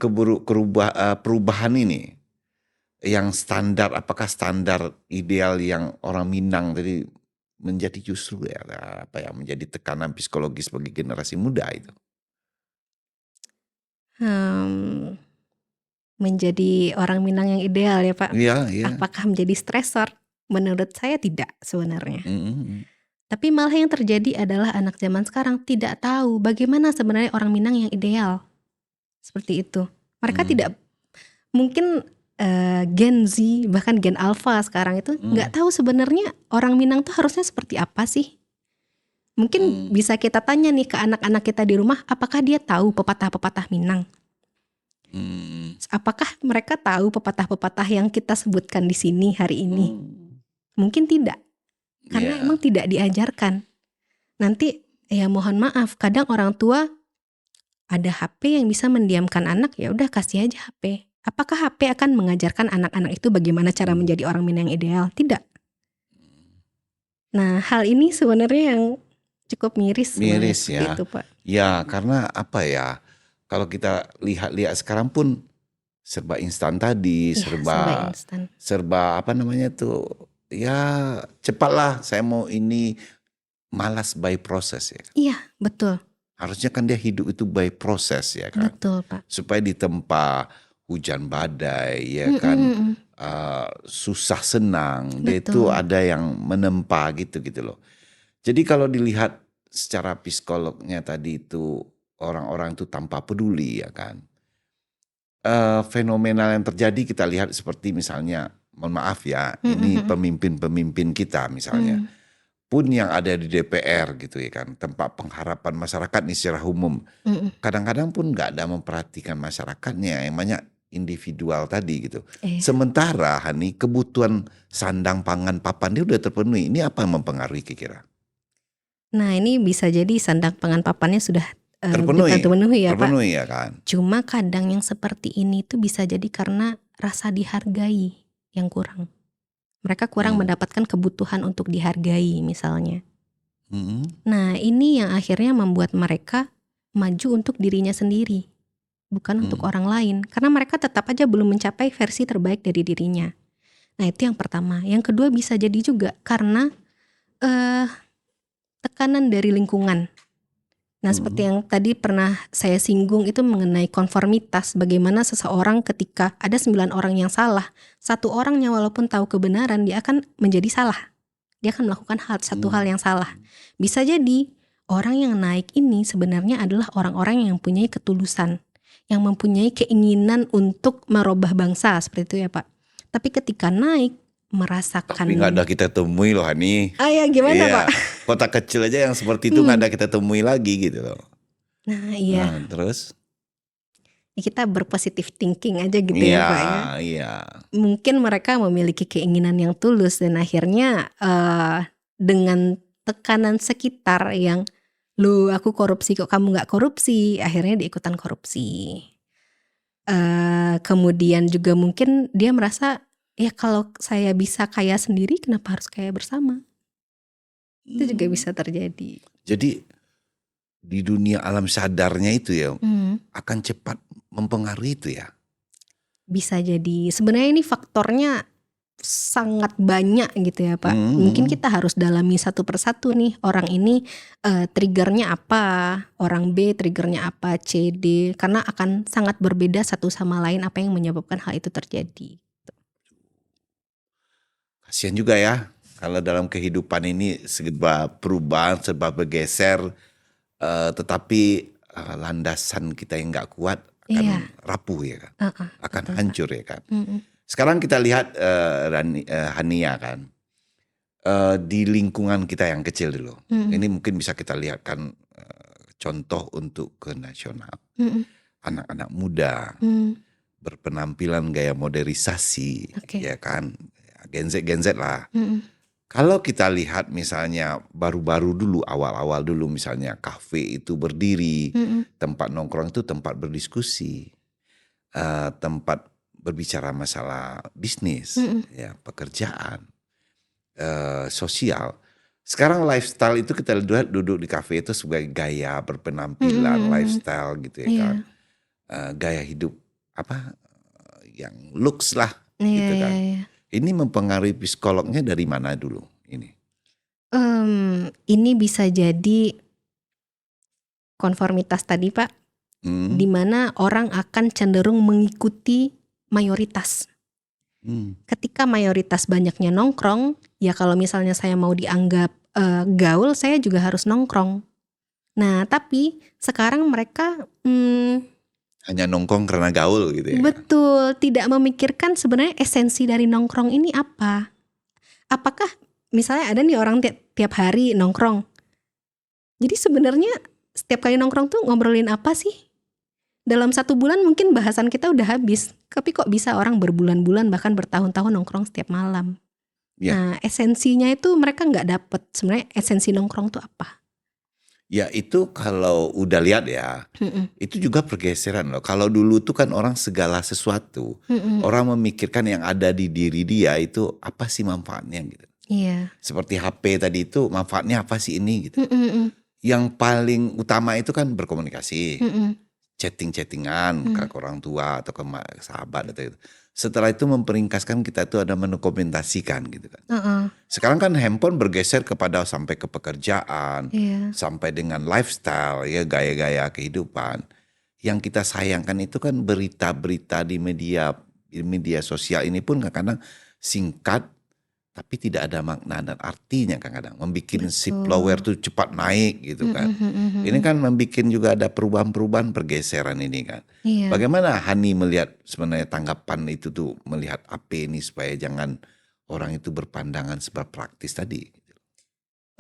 [SPEAKER 2] perubahan ini yang standar, apakah standar ideal yang orang Minang tadi menjadi justru ya menjadi tekanan psikologis bagi generasi muda itu.
[SPEAKER 1] Menjadi orang Minang yang ideal ya, Pak.
[SPEAKER 2] Iya, iya.
[SPEAKER 1] Apakah menjadi stresor? Menurut saya tidak sebenarnya.
[SPEAKER 2] Mm-mm.
[SPEAKER 1] Tapi malah yang terjadi adalah anak zaman sekarang tidak tahu bagaimana sebenarnya orang Minang yang ideal. Seperti itu. Mereka tidak mungkin Gen Z bahkan Gen Alpha sekarang itu nggak tahu sebenarnya orang Minang tuh harusnya seperti apa sih. Mungkin bisa kita tanya nih ke anak-anak kita di rumah, apakah dia tahu pepatah-pepatah Minang? Apakah mereka tahu pepatah-pepatah yang kita sebutkan di sini hari ini? Mungkin tidak. Karena emang tidak diajarkan. Nanti ya mohon maaf, kadang orang tua ada HP yang bisa mendiamkan anak, ya udah kasih aja HP. Apakah HP akan mengajarkan anak-anak itu bagaimana cara menjadi orang Minang yang ideal? Tidak. Nah, hal ini sebenarnya yang cukup miris
[SPEAKER 2] ya.
[SPEAKER 1] itu, Pak.
[SPEAKER 2] Ya, karena apa ya? Kalau kita lihat sekarang pun serba instan tadi, serba apa namanya tuh? Ya, cepatlah saya mau ini, malas by proses ya.
[SPEAKER 1] Iya, betul.
[SPEAKER 2] Harusnya kan dia hidup itu by proses ya kan.
[SPEAKER 1] Betul, Pak.
[SPEAKER 2] Supaya ditempa hujan badai, ya
[SPEAKER 1] Mhm
[SPEAKER 2] kan,
[SPEAKER 1] mhm.
[SPEAKER 2] susah senang, dia itu
[SPEAKER 1] Betul.
[SPEAKER 2] ada yang menempa gitu loh. Jadi kalau dilihat secara psikolognya tadi itu orang-orang itu tanpa peduli ya kan. Fenomenal yang terjadi kita lihat seperti misalnya, mohon maaf ya,
[SPEAKER 1] Mhm
[SPEAKER 2] ini
[SPEAKER 1] mhm.
[SPEAKER 2] pemimpin-pemimpin kita misalnya,
[SPEAKER 1] Mmm.
[SPEAKER 2] pun yang ada di DPR gitu ya kan, tempat pengharapan masyarakat nih secara umum.
[SPEAKER 1] Mhm.
[SPEAKER 2] Kadang-kadang pun nggak ada memperhatikan masyarakatnya, yang banyak individual tadi gitu.
[SPEAKER 1] Iya.
[SPEAKER 2] Sementara Hani, kebutuhan sandang, pangan, papan dia udah terpenuhi. Ini apa yang mempengaruhi kira-kira?
[SPEAKER 1] Nah, ini bisa jadi sandang pangan papannya sudah, bukan
[SPEAKER 2] Terpenuhi,
[SPEAKER 1] terpenuhi ya, Pak.
[SPEAKER 2] terpenuhi ya kan?
[SPEAKER 1] Cuma kadang yang seperti ini tuh bisa jadi karena rasa dihargai yang kurang. Mereka kurang
[SPEAKER 2] Mmm,
[SPEAKER 1] mendapatkan kebutuhan untuk dihargai misalnya.
[SPEAKER 2] mhm,
[SPEAKER 1] Nah, ini yang akhirnya membuat mereka maju untuk dirinya sendiri, bukan untuk
[SPEAKER 2] mhm,
[SPEAKER 1] orang lain. Karena mereka tetap aja belum mencapai versi terbaik dari dirinya. Nah, itu yang pertama. Yang kedua bisa jadi juga karena, eee, tekanan dari lingkungan. Nah, seperti
[SPEAKER 2] mhm,
[SPEAKER 1] yang tadi pernah saya singgung itu mengenai konformitas, bagaimana seseorang ketika ada 9 orang yang salah, satu orangnya walaupun tahu kebenaran dia akan menjadi salah. Dia akan melakukan satu hal
[SPEAKER 2] mmm,
[SPEAKER 1] yang salah. Bisa jadi orang yang naik ini sebenarnya adalah orang-orang yang mempunyai ketulusan, yang mempunyai keinginan untuk merubah bangsa seperti itu ya, Pak. Tapi ketika naik
[SPEAKER 2] tapi nggak
[SPEAKER 1] merasakan
[SPEAKER 2] ada kita temui loh Hani.
[SPEAKER 1] ya gimana, Pak?
[SPEAKER 2] Iya, kota kecil aja yang seperti itu nggak
[SPEAKER 1] Hmm.
[SPEAKER 2] ada kita temui lagi gitu loh.
[SPEAKER 1] Nah, iya.
[SPEAKER 2] Nah terus?
[SPEAKER 1] Ya kita berpositif thinking aja gitu ya,
[SPEAKER 2] Iya,
[SPEAKER 1] Pak, ya.
[SPEAKER 2] iya,
[SPEAKER 1] Mungkin mereka memiliki keinginan yang tulus dan akhirnya, dengan tekanan sekitar yang, "Loh aku korupsi kok kamu nggak korupsi?" Akhirnya dia ikutan korupsi. Kemudian juga mungkin dia merasa, "Ya kalau saya bisa kaya sendiri kenapa harus kaya bersama?" Itu juga
[SPEAKER 2] mmm,
[SPEAKER 1] bisa terjadi.
[SPEAKER 2] jadi di dunia alam sadarnya itu ya,
[SPEAKER 1] Mmm.
[SPEAKER 2] akan cepat mempengaruhi itu ya?
[SPEAKER 1] Bisa jadi. Sebenarnya ini faktornya sangat banyak gitu ya, Pak.
[SPEAKER 2] Mhm
[SPEAKER 1] Mungkin
[SPEAKER 2] mhm.
[SPEAKER 1] kita harus dalami satu persatu nih, orang ini, trigger-nya apa, orang B trigger-nya apa, C, D, karena akan sangat berbeda satu sama lain apa yang menyebabkan hal itu terjadi.
[SPEAKER 2] Kasihan juga ya, kalau dalam kehidupan ini serba perubahan, serba bergeser, tetapi, landasan kita yang nggak kuat
[SPEAKER 1] Iya,
[SPEAKER 2] akan rapuh ya kan,
[SPEAKER 1] heeh,
[SPEAKER 2] akan
[SPEAKER 1] betul, Pak.
[SPEAKER 2] hancur ya kan.
[SPEAKER 1] Mhm,
[SPEAKER 2] Sekarang kita lihat, Hania kan, di lingkungan kita yang kecil dulu.
[SPEAKER 1] mhm,
[SPEAKER 2] Ini mungkin bisa kita lihat kan, contoh untuk ke nasional.
[SPEAKER 1] mhm,
[SPEAKER 2] Anak-anak muda
[SPEAKER 1] mmm,
[SPEAKER 2] berpenampilan gaya modernisasi,
[SPEAKER 1] oke,
[SPEAKER 2] ya kan, Gen Z lah.
[SPEAKER 1] mhm,
[SPEAKER 2] Kalau kita lihat misalnya baru-baru dulu, awal-awal dulu misalnya kafe itu berdiri,
[SPEAKER 1] mhm,
[SPEAKER 2] tempat nongkrong itu tempat berdiskusi, tempat berbicara masalah bisnis,
[SPEAKER 1] mhm,
[SPEAKER 2] ya pekerjaan, sosial. Sekarang lifestyle itu kita lihat duduk di kafe itu sebagai gaya
[SPEAKER 1] mhm
[SPEAKER 2] berpenampilan,
[SPEAKER 1] mhm mhm,
[SPEAKER 2] lifestyle gitu ya
[SPEAKER 1] iya,
[SPEAKER 2] kan, gaya hidup apa, yang looks lah
[SPEAKER 1] iya
[SPEAKER 2] gitu
[SPEAKER 1] iya
[SPEAKER 2] kan.
[SPEAKER 1] iya.
[SPEAKER 2] Ini mempengaruhi psikolognya dari mana dulu ini?
[SPEAKER 1] Ini bisa jadi konformitas tadi, Pak.
[SPEAKER 2] Mmm,
[SPEAKER 1] Di mana orang akan cenderung mengikuti mayoritas.
[SPEAKER 2] mmm,
[SPEAKER 1] Ketika mayoritas banyaknya nongkrong, ya kalau misalnya saya mau dianggap, gaul, saya juga harus nongkrong. Nah, tapi sekarang mereka,
[SPEAKER 2] hanya nongkrong karena gaul gitu ya Kak?
[SPEAKER 1] betul, tidak memikirkan sebenarnya esensi dari nongkrong ini apa. Apakah misalnya ada nih orang tiap hari nongkrong, jadi sebenarnya setiap kali nongkrong tuh ngobrolin apa sih? Dalam satu bulan mungkin bahasan kita udah habis, tapi kok bisa orang berbulan-bulan bahkan bertahun-tahun nongkrong setiap malam.
[SPEAKER 2] Ya,
[SPEAKER 1] Nah, esensinya itu mereka nggak dapet, sebenarnya esensi nongkrong tuh apa?
[SPEAKER 2] ya itu kalau udah lihat ya,
[SPEAKER 1] Mhm,
[SPEAKER 2] itu juga pergeseran loh. Kalau dulu tuh kan orang segala sesuatu,
[SPEAKER 1] mhm,
[SPEAKER 2] orang memikirkan yang ada di diri dia itu apa sih manfaatnya gitu.
[SPEAKER 1] iya,
[SPEAKER 2] Seperti HP tadi itu manfaatnya apa sih ini gitu.
[SPEAKER 1] mhm mhm,
[SPEAKER 2] Yang paling utama itu kan berkomunikasi.
[SPEAKER 1] mhm,
[SPEAKER 2] Chatting-chattingan
[SPEAKER 1] mmm,
[SPEAKER 2] ke orang tua atau ke sahabat atau itu. Setelah itu memperingkaskan kita itu ada mendokumentasikan gitu kan.
[SPEAKER 1] heeh,
[SPEAKER 2] Sekarang kan handphone bergeser kepada sampai ke pekerjaan,
[SPEAKER 1] iya,
[SPEAKER 2] sampai dengan lifestyle ya gaya-gaya kehidupan. yang kita sayangkan itu kan berita-berita di media sosial ini pun kadang-kadang singkat tapi tidak ada makna dan artinya, kadang-kadang membikin si follower
[SPEAKER 1] Betul.
[SPEAKER 2] tuh cepat naik gitu
[SPEAKER 1] Mhm
[SPEAKER 2] kan.
[SPEAKER 1] mhm
[SPEAKER 2] Ini
[SPEAKER 1] mhm.
[SPEAKER 2] kan membikin juga ada perubahan-perubahan, pergeseran ini kan.
[SPEAKER 1] Iya.
[SPEAKER 2] Bagaimana Hani melihat sebenarnya tanggapan itu tuh, melihat AP ini supaya jangan orang itu berpandangan sebab praktis tadi?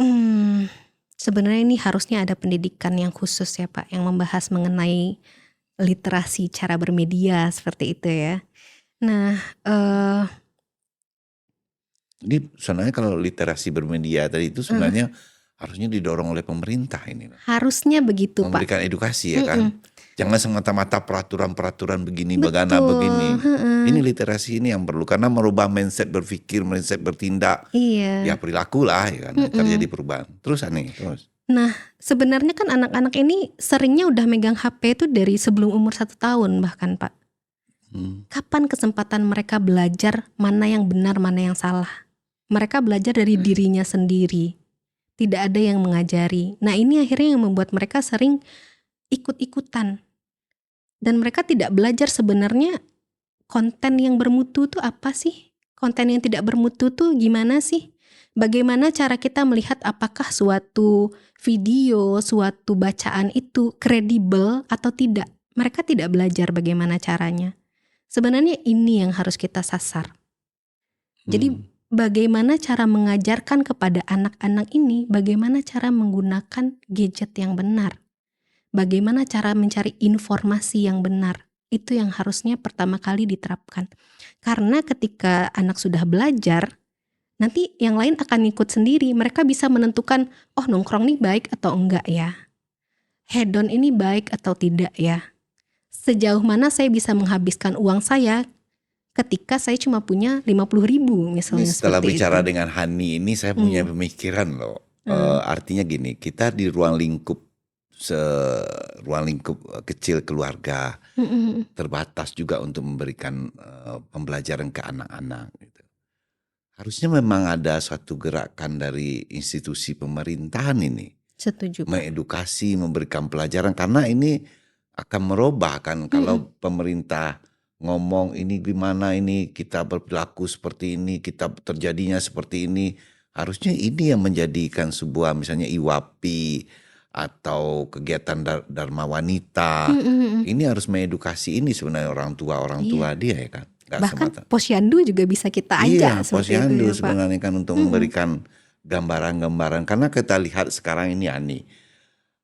[SPEAKER 1] Mmm, Sebenarnya ini harusnya ada pendidikan yang khusus ya Pak, yang membahas mengenai literasi cara bermedia seperti itu ya. Nah,
[SPEAKER 2] Ini sebenarnya kalau literasi bermedia tadi itu
[SPEAKER 1] heeh,
[SPEAKER 2] sebenarnya harusnya didorong oleh pemerintah ini loh.
[SPEAKER 1] harusnya begitu Pak.
[SPEAKER 2] Memberikan edukasi ya kan.
[SPEAKER 1] Mhm,
[SPEAKER 2] Jangan semata-mata peraturan-peraturan begini, bagana
[SPEAKER 1] betul,
[SPEAKER 2] begini. Ini
[SPEAKER 1] heeh,
[SPEAKER 2] literasi ini yang perlu karena merubah mindset berpikir, mindset bertindak. Ya
[SPEAKER 1] iya,
[SPEAKER 2] perilaku lah ya kan, terjadi
[SPEAKER 1] mhm.
[SPEAKER 2] perubahan. Terus Ani, terus.
[SPEAKER 1] Nah, sebenarnya kan anak-anak ini seringnya udah megang HP itu dari sebelum umur 1 tahun bahkan Pak.
[SPEAKER 2] Hmm.
[SPEAKER 1] Kapan kesempatan mereka belajar mana yang benar, mana yang salah? Mereka belajar dari dirinya sendiri, tidak ada yang mengajari. Nah, ini akhirnya yang membuat mereka sering ikut-ikutan dan mereka tidak belajar sebenarnya konten yang bermutu tuh apa sih? Konten yang tidak bermutu tuh gimana sih? Bagaimana cara kita melihat apakah suatu video, suatu bacaan itu kredibel atau tidak? Mereka tidak belajar bagaimana caranya. Sebenarnya ini yang harus kita sasar. Jadi
[SPEAKER 2] Hmm.
[SPEAKER 1] bagaimana cara mengajarkan kepada anak-anak ini bagaimana cara menggunakan gadget yang benar. Bagaimana cara mencari informasi yang benar. Itu yang harusnya pertama kali diterapkan. Karena ketika anak sudah belajar, nanti yang lain akan ikut sendiri. Mereka bisa menentukan, oh nongkrong nih baik atau enggak ya. Hedon ini baik atau tidak ya. Sejauh mana saya bisa menghabiskan uang saya ketika saya cuma punya 50.000
[SPEAKER 2] Ini
[SPEAKER 1] misalnya
[SPEAKER 2] setelah
[SPEAKER 1] seperti
[SPEAKER 2] bicara
[SPEAKER 1] itu.
[SPEAKER 2] dengan Hani ini saya punya
[SPEAKER 1] Hmm.
[SPEAKER 2] pemikiran loh.
[SPEAKER 1] Hmm.
[SPEAKER 2] Artinya gini, kita di ruang lingkup kecil keluarga,
[SPEAKER 1] Hmm.
[SPEAKER 2] terbatas juga untuk memberikan pembelajaran ke anak-anak gitu. Harusnya memang ada suatu gerakan dari institusi pemerintahan ini,
[SPEAKER 1] Setuju Pak.
[SPEAKER 2] mengedukasi, memberikan pelajaran karena ini akan merubah kan
[SPEAKER 1] Hmm.
[SPEAKER 2] kalau pemerintah ngomong ini gimana ini kita berperilaku seperti ini, kita terjadinya seperti ini. Harusnya ini yang menjadikan sebuah misalnya IWAPI atau kegiatan Dharma Wanita.
[SPEAKER 1] Hmm.
[SPEAKER 2] Ini harus mengedukasi ini sebenarnya orang
[SPEAKER 1] Iya.
[SPEAKER 2] tua dia ya kan. Gak
[SPEAKER 1] Bahkan
[SPEAKER 2] semata.
[SPEAKER 1] posyandu juga bisa kita ajak
[SPEAKER 2] Iya,
[SPEAKER 1] seperti itu
[SPEAKER 2] posyandu
[SPEAKER 1] ya Pak.
[SPEAKER 2] sebenarnya kan untuk
[SPEAKER 1] Hmm.
[SPEAKER 2] memberikan gambaran-gambaran. Karena kita lihat sekarang ini Ani,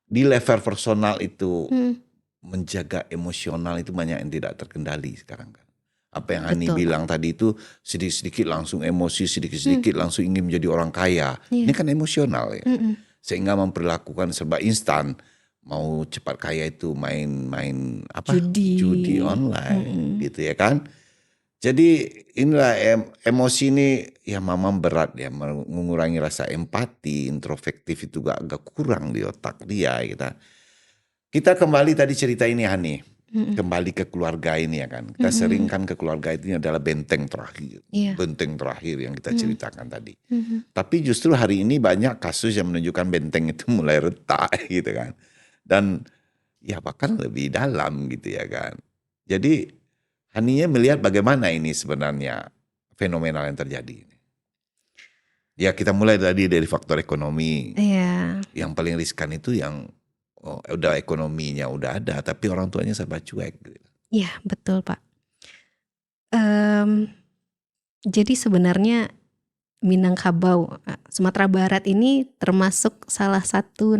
[SPEAKER 2] di level personal itu
[SPEAKER 1] Hmm.
[SPEAKER 2] menjaga emosional itu banyak yang tidak terkendali sekarang kan. Apa yang Hani
[SPEAKER 1] Betul Pak.
[SPEAKER 2] bilang tadi itu sedikit-sedikit langsung emosi,
[SPEAKER 1] Hmm.
[SPEAKER 2] sedikit-sedikit langsung ingin menjadi orang kaya. Ini
[SPEAKER 1] Iya.
[SPEAKER 2] kan emosional ya.
[SPEAKER 1] Hmm.
[SPEAKER 2] Sehingga memperlakukan serba instan. Mau cepat kaya itu main apa? Judi
[SPEAKER 1] Judi.
[SPEAKER 2] online
[SPEAKER 1] Hmm.
[SPEAKER 2] gitu ya kan. Jadi inilah emosi ini ya memang berat ya, mengurangi rasa empati, introspektif itu agak kurang di otak dia Kita kembali tadi cerita ini Hani,
[SPEAKER 1] Hmm.
[SPEAKER 2] kembali ke keluarga ini ya kan. Kita sering
[SPEAKER 1] Hmm.
[SPEAKER 2] kan ke keluarga itu adalah
[SPEAKER 1] Iya.
[SPEAKER 2] benteng terakhir yang kita
[SPEAKER 1] Hmm.
[SPEAKER 2] ceritakan tadi.
[SPEAKER 1] Hmm.
[SPEAKER 2] Tapi justru hari ini banyak kasus yang menunjukkan benteng itu mulai retak gitu kan. Dan ya bahkan lebih dalam gitu ya kan. Jadi Haninya melihat bagaimana ini sebenarnya fenomena yang terjadi. Ya kita mulai dari faktor ekonomi.
[SPEAKER 1] Iya.
[SPEAKER 2] Yang paling riskan itu yang udah ekonominya udah ada, tapi orang tuanya serba cuek. Gitu.
[SPEAKER 1] Iya betul Pak. Jadi sebenarnya Minangkabau, Sumatera Barat ini termasuk salah satu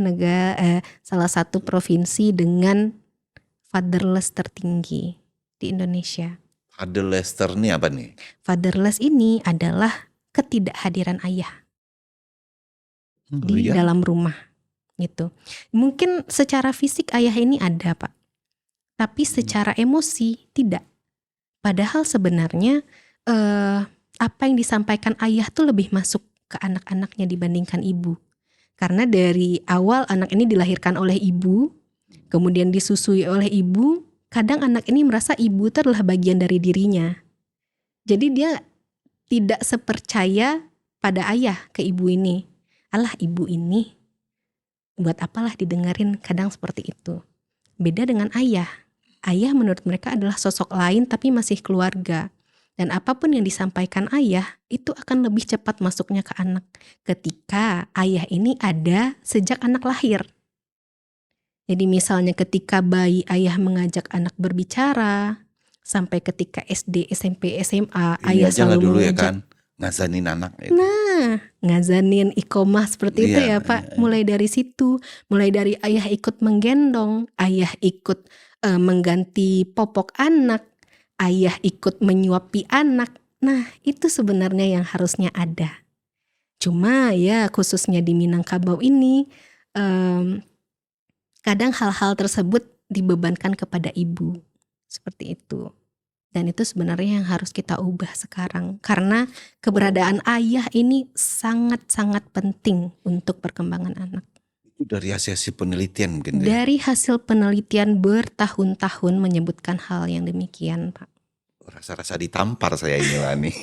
[SPEAKER 1] salah satu provinsi dengan fatherless tertinggi di Indonesia.
[SPEAKER 2] Ada Lester nih apa nih?
[SPEAKER 1] Fatherless ini adalah ketidakhadiran ayah
[SPEAKER 2] Oh
[SPEAKER 1] di
[SPEAKER 2] iya?
[SPEAKER 1] dalam rumah gitu. Mungkin secara fisik ayah ini ada Pak, tapi secara emosi tidak. Padahal sebenarnya apa yang disampaikan ayah tuh lebih masuk ke anak-anaknya dibandingkan ibu. Karena dari awal anak ini dilahirkan oleh ibu, kemudian disusui oleh ibu, kadang anak ini merasa ibu itu adalah bagian dari dirinya. Jadi dia tidak sepercaya pada ayah ke ibu ini. Alah ibu ini, buat apalah didengerin, kadang seperti itu. Beda dengan ayah. ayah menurut mereka adalah sosok lain tapi masih keluarga. Dan apapun yang disampaikan ayah itu akan lebih cepat masuknya ke anak ketika ayah ini ada sejak anak lahir. Jadi misalnya ketika bayi ayah mengajak anak berbicara, sampai ketika SD, SMP, SMA
[SPEAKER 2] Ini
[SPEAKER 1] ayah
[SPEAKER 2] aja lah
[SPEAKER 1] selalu
[SPEAKER 2] dulu ya
[SPEAKER 1] mengajak.
[SPEAKER 2] kan, ngazanin anak itu.
[SPEAKER 1] Nah, ngazanin iqomah seperti itu
[SPEAKER 2] Iya,
[SPEAKER 1] ya Pak. Mulai dari situ, mulai dari ayah ikut menggendong, ayah ikut mengganti popok anak, ayah ikut menyuapi anak. Nah, itu sebenarnya yang harusnya ada. Cuma ya khususnya di Minangkabau ini, kadang hal-hal tersebut dibebankan kepada ibu. Seperti itu. Dan itu sebenarnya yang harus kita ubah sekarang. Karena keberadaan ayah ini sangat-sangat penting untuk perkembangan anak.
[SPEAKER 2] Itu dari hasil penelitian mungkin ya.
[SPEAKER 1] Dari hasil penelitian bertahun-tahun menyebutkan hal yang demikian, Pak.
[SPEAKER 2] Rasa-rasa ditampar saya ini lah nih.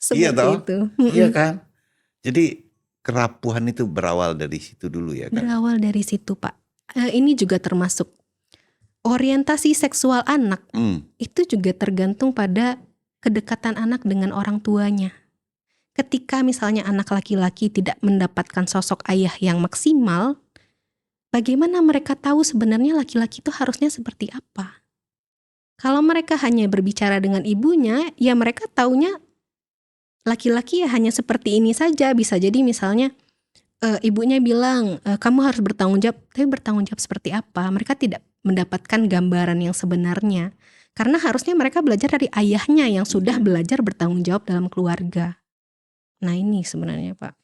[SPEAKER 2] Iya
[SPEAKER 1] Seperti
[SPEAKER 2] toh?
[SPEAKER 1] itu.
[SPEAKER 2] Iya kan? Jadi kerapuhan itu berawal dari situ dulu ya kan?
[SPEAKER 1] Berawal dari situ, Pak. Ini juga termasuk orientasi seksual anak. Itu juga tergantung pada kedekatan anak dengan orang tuanya. Ketika misalnya anak laki-laki tidak mendapatkan sosok ayah yang maksimal, bagaimana mereka tahu sebenarnya laki-laki itu harusnya seperti apa? Kalau mereka hanya berbicara dengan ibunya, ya mereka taunya laki-laki ya hanya seperti ini saja. Bisa jadi misalnya ibunya bilang, kamu harus bertanggung jawab, tapi bertanggung jawab seperti apa? Mereka tidak mendapatkan gambaran yang sebenarnya. Karena harusnya mereka belajar dari ayahnya yang sudah belajar bertanggung jawab dalam keluarga. Nah ini sebenarnya Pak.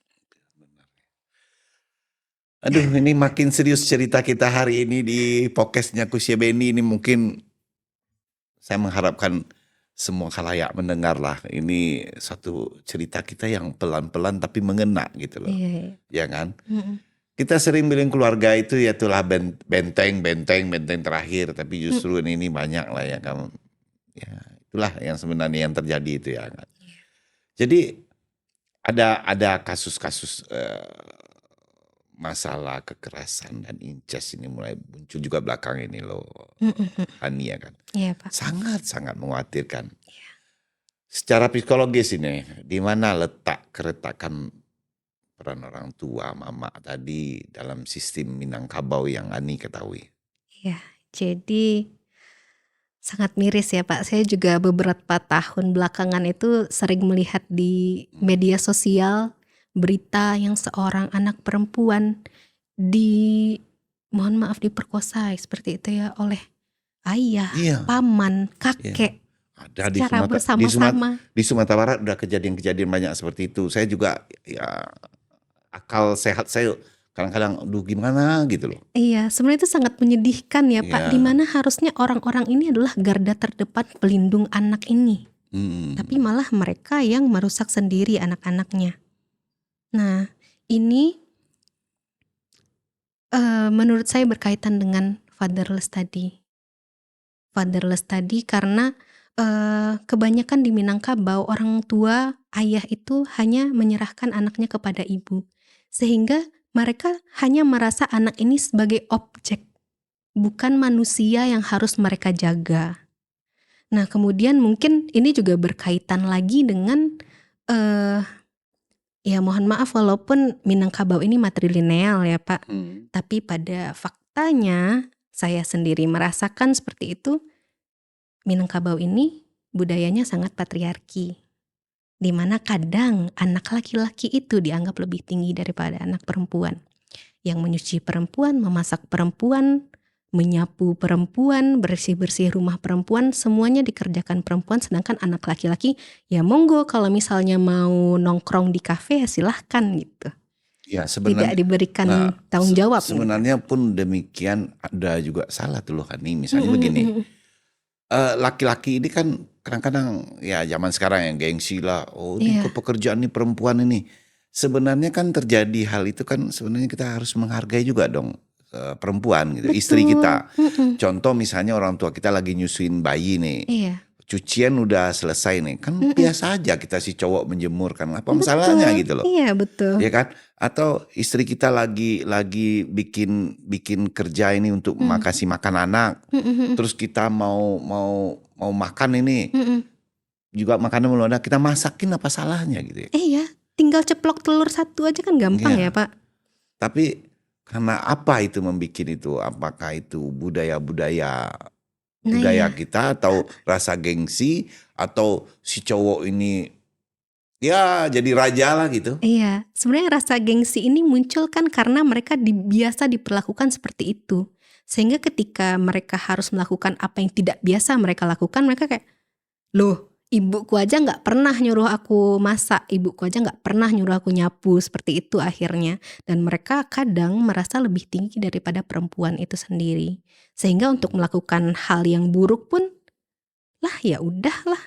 [SPEAKER 2] Aduh, ini makin serius cerita kita hari ini di podcastnya Kusya Beni. Ini mungkin saya mengharapkan semua khalayak mendengar lah. Ini satu cerita kita yang pelan-pelan tapi mengena gitu loh.
[SPEAKER 1] Iya.
[SPEAKER 2] Ya kan? Kita sering bilang keluarga itu ya itulah benteng terakhir. Tapi justru ini banyak lah ya kamu. Ya, itulah yang sebenarnya yang terjadi itu ya kan. Jadi ada kasus-kasus masalah kekerasan dan incest ini mulai muncul juga belakang ini loh, Hani ya kan.
[SPEAKER 1] Iya Pak.
[SPEAKER 2] Sangat-sangat mengkhawatirkan. Secara psikologis ini, di mana letak keretakan peran orang tua, mama tadi dalam sistem Minangkabau yang Hani ketahui?
[SPEAKER 1] Iya, jadi sangat miris ya Pak. Saya juga beberapa tahun belakangan itu sering melihat di media sosial berita yang seorang anak perempuan mohon maaf diperkosa seperti itu ya oleh ayah, paman, kakek.
[SPEAKER 2] Ada
[SPEAKER 1] secara bersama-sama.
[SPEAKER 2] Di Sumatera Barat udah kejadian-kejadian banyak seperti itu. Saya juga ya akal sehat saya kadang-kadang aduh gimana gitu loh.
[SPEAKER 1] Iya, sebenarnya itu sangat menyedihkan ya Pak. Dimana harusnya orang-orang ini adalah garda terdepan pelindung anak ini. Tapi malah mereka yang merusak sendiri anak-anaknya. Nah, ini menurut saya berkaitan dengan fatherless tadi. Fatherless tadi karena kebanyakan di Minangkabau orang tua ayah itu hanya menyerahkan anaknya kepada ibu. Sehingga mereka hanya merasa anak ini sebagai objek, bukan manusia yang harus mereka jaga. Nah kemudian mungkin ini juga berkaitan lagi dengan ya mohon maaf walaupun Minangkabau ini matrilineal ya Pak, tapi pada faktanya saya sendiri merasakan seperti itu. Minangkabau ini budayanya sangat patriarki, di mana kadang anak laki-laki itu dianggap lebih tinggi daripada anak perempuan. Yang menyuci perempuan, memasak perempuan, menyapu perempuan, bersih-bersih rumah perempuan, semuanya dikerjakan perempuan. Sedangkan anak laki-laki ya monggo kalau misalnya mau nongkrong di kafe ya silahkan gitu.
[SPEAKER 2] Ya, sebenarnya
[SPEAKER 1] tidak diberikan tanggung jawab.
[SPEAKER 2] Sebenarnya pun demikian ada juga salah tuh loh Hani. Misalnya begini, laki-laki ini kan kadang-kadang ya zaman sekarang yang gengsi lah. Oh ini pekerjaan ini perempuan ini. Sebenarnya kan terjadi hal itu kan sebenarnya kita harus menghargai juga dong perempuan gitu. Betul. Istri kita. Contoh misalnya orang tua kita lagi nyusuin bayi nih. cucian udah selesai nih, kan
[SPEAKER 1] Mhm.
[SPEAKER 2] biasa aja kita si cowok menjemur kan, apa masalahnya
[SPEAKER 1] Betul,
[SPEAKER 2] gitu loh,
[SPEAKER 1] iya betul.
[SPEAKER 2] ya kan? Atau istri kita lagi bikin bikin kerja ini untuk
[SPEAKER 1] Mmm,
[SPEAKER 2] kasih makan anak,
[SPEAKER 1] mhm mhm,
[SPEAKER 2] terus kita mau makan ini,
[SPEAKER 1] mhm.
[SPEAKER 2] juga makanan belum ada, kita masakin apa salahnya gitu ya.
[SPEAKER 1] Iya, tinggal ceplok telur satu aja kan gampang ya,
[SPEAKER 2] Iya,
[SPEAKER 1] Pak.
[SPEAKER 2] tapi karena apa itu membikin itu? Apakah itu budaya-budaya
[SPEAKER 1] Nah
[SPEAKER 2] budaya
[SPEAKER 1] iya.
[SPEAKER 2] kita atau rasa gengsi atau si cowok ini ya jadi raja lah gitu?
[SPEAKER 1] Iya, sebenarnya rasa gengsi ini muncul kan karena mereka biasa diperlakukan seperti itu. Sehingga ketika mereka harus melakukan apa yang tidak biasa mereka lakukan, mereka kayak, "Loh, ibuku aja nggak pernah nyuruh aku masak, ibuku aja nggak pernah nyuruh aku nyapu," seperti itu akhirnya. Dan mereka kadang merasa lebih tinggi daripada perempuan itu sendiri. Sehingga untuk melakukan hal yang buruk pun, lah ya udahlah,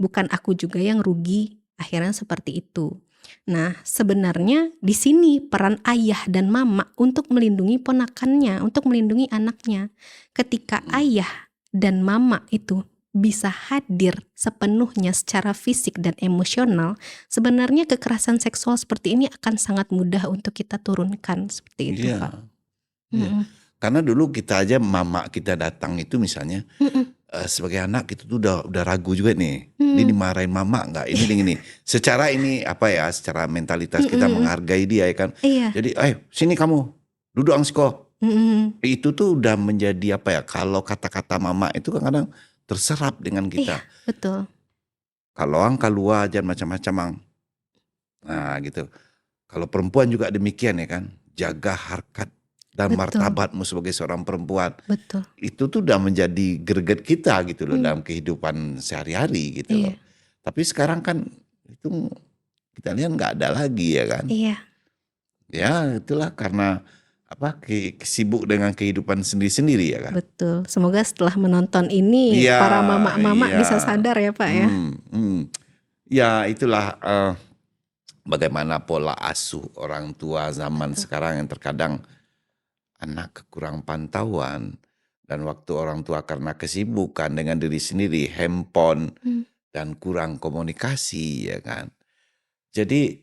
[SPEAKER 1] bukan aku juga yang rugi, akhirnya seperti itu. Nah, sebenarnya di sini peran ayah dan mama untuk melindungi ponakannya, untuk melindungi anaknya. Ketika
[SPEAKER 2] Mhm.
[SPEAKER 1] ayah dan mama itu bisa hadir sepenuhnya secara fisik dan emosional, sebenarnya kekerasan seksual seperti ini akan sangat mudah untuk kita turunkan, seperti itu, Pak.
[SPEAKER 2] Iya, iya.
[SPEAKER 1] Mhm,
[SPEAKER 2] Karena dulu kita aja mama kita datang itu misalnya,
[SPEAKER 1] mhm,
[SPEAKER 2] sebagai anak kita tuh udah ragu juga nih, ini
[SPEAKER 1] mhm.
[SPEAKER 2] dimarahin mama nggak? Ini gini, secara ini apa ya, secara mentalitas
[SPEAKER 1] Mhm
[SPEAKER 2] kita
[SPEAKER 1] mhm.
[SPEAKER 2] menghargai dia ya kan.
[SPEAKER 1] Iya,
[SPEAKER 2] Jadi, "Ayo sini kamu, duduk angsko."
[SPEAKER 1] mhm.
[SPEAKER 2] Itu tuh udah menjadi apa ya, kalau kata-kata mama itu kadang-kadang terserap dengan
[SPEAKER 1] Iya,
[SPEAKER 2] kita.
[SPEAKER 1] betul.
[SPEAKER 2] Kalau ang keluar jangan macam-macam ang. Nah gitu. Kalau perempuan juga demikian ya kan, jaga harkat dan
[SPEAKER 1] Betul,
[SPEAKER 2] martabatmu sebagai seorang perempuan.
[SPEAKER 1] betul.
[SPEAKER 2] Itu tuh udah menjadi greget kita gitu loh
[SPEAKER 1] Mmm,
[SPEAKER 2] dalam kehidupan sehari-hari gitu loh.
[SPEAKER 1] iya
[SPEAKER 2] Tapi sekarang kan itu kita lihat nggak ada lagi ya kan.
[SPEAKER 1] iya,
[SPEAKER 2] Ya itulah karena apa, sibuk dengan kehidupan sendiri-sendiri ya kan.
[SPEAKER 1] betul. Semoga setelah menonton ini
[SPEAKER 2] Iya,
[SPEAKER 1] para mama-mama
[SPEAKER 2] iya.
[SPEAKER 1] bisa sadar ya, Pak, ya.
[SPEAKER 2] Mhm. Ya itulah, bagaimana pola asuh orang tua zaman
[SPEAKER 1] Betul,
[SPEAKER 2] sekarang yang terkadang anak kurang pantauan dan waktu orang tua karena kesibukan dengan diri sendiri, handphone,
[SPEAKER 1] mmm,
[SPEAKER 2] dan kurang komunikasi ya kan. Jadi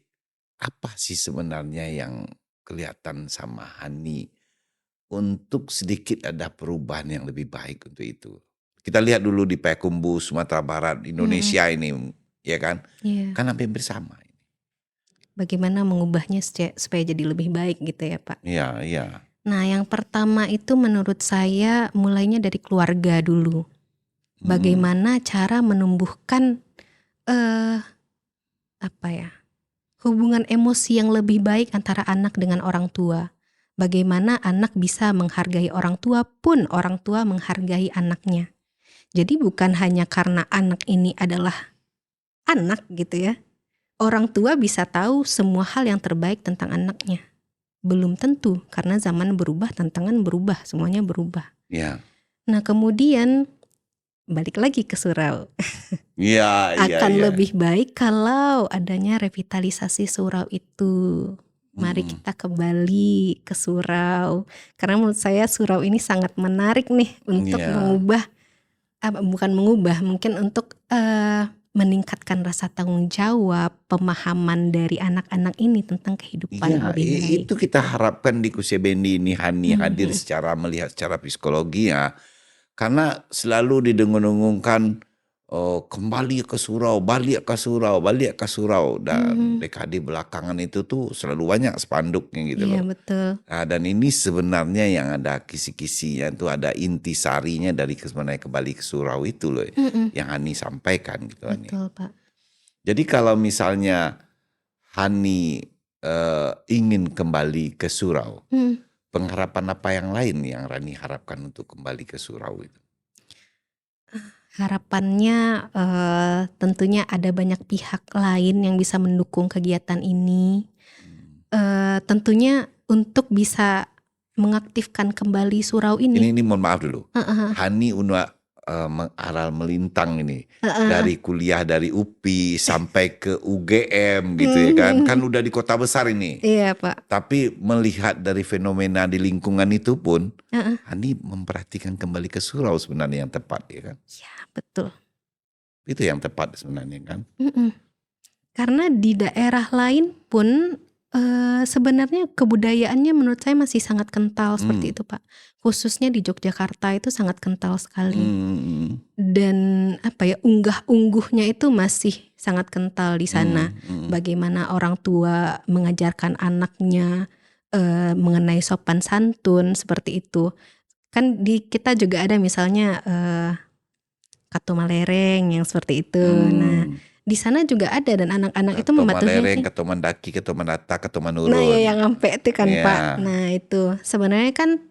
[SPEAKER 2] apa sih sebenarnya yang kelihatan sama Hani untuk sedikit ada perubahan yang lebih baik untuk itu? Kita lihat dulu di Payakumbuh, Sumatera Barat,
[SPEAKER 1] mhm,
[SPEAKER 2] Indonesia ini, ya kan?
[SPEAKER 1] iya.
[SPEAKER 2] Kan hampir bersama.
[SPEAKER 1] Bagaimana mengubahnya supaya jadi lebih baik gitu ya, Pak.
[SPEAKER 2] Iya, iya.
[SPEAKER 1] Nah, yang pertama itu menurut saya mulainya dari keluarga dulu.
[SPEAKER 2] Mhm.
[SPEAKER 1] Bagaimana cara menumbuhkan, eee, apa ya, hubungan emosi yang lebih baik antara anak dengan orang tua. Bagaimana anak bisa menghargai orang tua pun orang tua menghargai anaknya. Jadi bukan hanya karena anak ini adalah anak gitu ya. Orang tua bisa tahu semua hal yang terbaik tentang anaknya. Belum tentu karena zaman berubah, tantangan berubah, semuanya berubah.
[SPEAKER 2] Iya.
[SPEAKER 1] Nah, kemudian balik lagi ke surau.
[SPEAKER 2] Iya, iya,
[SPEAKER 1] Akan
[SPEAKER 2] iya.
[SPEAKER 1] lebih baik kalau adanya revitalisasi surau itu. Mari
[SPEAKER 2] Mhm.
[SPEAKER 1] kita kembali ke surau. Karena menurut saya surau ini sangat menarik nih untuk
[SPEAKER 2] Iya.
[SPEAKER 1] mengubah, bukan mengubah, mungkin untuk, meningkatkan rasa tanggung jawab, pemahaman dari anak-anak ini tentang kehidupan yang
[SPEAKER 2] Iya,
[SPEAKER 1] lebih baik.
[SPEAKER 2] itu kita harapkan di Kusebendi ini Hani
[SPEAKER 1] Mhm
[SPEAKER 2] hadir
[SPEAKER 1] mhm.
[SPEAKER 2] secara melihat secara psikologi ya. Karena selalu didengung-dengungkan, kembali ke surau, balik ke surau, balik ke surau, dan
[SPEAKER 1] Mhm.
[SPEAKER 2] dekade belakangan itu tuh selalu banyak spanduknya gitu
[SPEAKER 1] Iya
[SPEAKER 2] loh.
[SPEAKER 1] betul,
[SPEAKER 2] Nah, dan ini sebenarnya yang ada kisi-kisinya itu ada intisarinya dari sebenarnya kembali ke surau itu loh,
[SPEAKER 1] mhm,
[SPEAKER 2] yang Hani sampaikan gitu Hani.
[SPEAKER 1] betul Pak.
[SPEAKER 2] Jadi kalau misalnya Hani, ingin kembali ke surau,
[SPEAKER 1] Mhm.
[SPEAKER 2] pengharapan apa yang lain yang Rani harapkan untuk kembali ke surau itu?
[SPEAKER 1] Harapannya, tentunya ada banyak pihak lain yang bisa mendukung kegiatan ini,
[SPEAKER 2] Mmm.
[SPEAKER 1] tentunya untuk bisa mengaktifkan kembali surau ini.
[SPEAKER 2] Ini mohon maaf dulu,
[SPEAKER 1] Heeh heeh,
[SPEAKER 2] Hani udah, aral melintang ini,
[SPEAKER 1] heeh heeh.
[SPEAKER 2] dari kuliah dari UPI sampai ke UGM gitu ya kan, kan
[SPEAKER 1] Mhm,
[SPEAKER 2] udah di kota besar ini.
[SPEAKER 1] iya Pak,
[SPEAKER 2] Tapi melihat dari fenomena di lingkungan itu pun,
[SPEAKER 1] heeh,
[SPEAKER 2] Hani memperhatikan kembali ke surau sebenarnya yang tepat ya kan?
[SPEAKER 1] iya betul.
[SPEAKER 2] Itu yang tepat sebenarnya kan.
[SPEAKER 1] Mhm. Karena di daerah lain pun, sebenarnya kebudayaannya menurut saya masih sangat kental seperti
[SPEAKER 2] Hmm.
[SPEAKER 1] itu, Pak. Khususnya di Yogyakarta itu sangat kental sekali.
[SPEAKER 2] Hmm.
[SPEAKER 1] Dan apa ya, unggah-ungguhnya itu masih sangat kental di sana.
[SPEAKER 2] Hmm.
[SPEAKER 1] Bagaimana orang tua mengajarkan anaknya, mengenai sopan santun seperti itu. Kan di kita juga ada misalnya, Katu Malereng yang seperti itu. Nah,
[SPEAKER 2] Hmm.
[SPEAKER 1] di sana juga ada dan anak-anak itu
[SPEAKER 2] Ketua
[SPEAKER 1] mematuhinya
[SPEAKER 2] Malereng,
[SPEAKER 1] sih.
[SPEAKER 2] ketua mendaki, ketua menata, ketua
[SPEAKER 1] Nah ya
[SPEAKER 2] menurun.
[SPEAKER 1] yang ampe itu kan Pak.
[SPEAKER 2] Ya.
[SPEAKER 1] Nah itu sebenarnya kan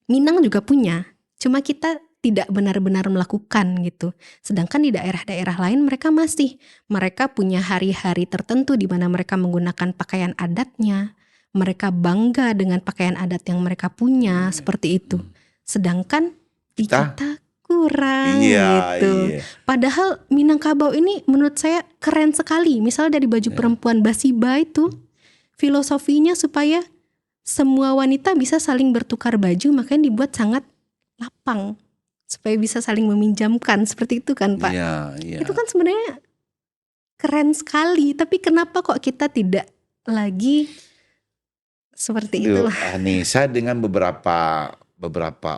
[SPEAKER 1] Minang juga punya, cuma kita tidak benar-benar melakukan gitu. Sedangkan di daerah-daerah lain mereka punya hari-hari tertentu di mana mereka menggunakan pakaian adatnya. Mereka bangga dengan pakaian adat yang mereka punya seperti itu. Sedangkan di
[SPEAKER 2] Kita?
[SPEAKER 1] kita kurang
[SPEAKER 2] Iya,
[SPEAKER 1] gitu.
[SPEAKER 2] iya.
[SPEAKER 1] Padahal Minangkabau ini menurut saya keren sekali. Misalnya dari baju perempuan Basiba itu filosofinya supaya semua wanita bisa saling bertukar baju, makanya dibuat sangat lapang supaya bisa saling meminjamkan seperti itu kan Pak.
[SPEAKER 2] Iya, iya.
[SPEAKER 1] Itu kan sebenarnya keren sekali, tapi kenapa kok kita tidak lagi seperti itu?
[SPEAKER 2] Anissa dengan beberapa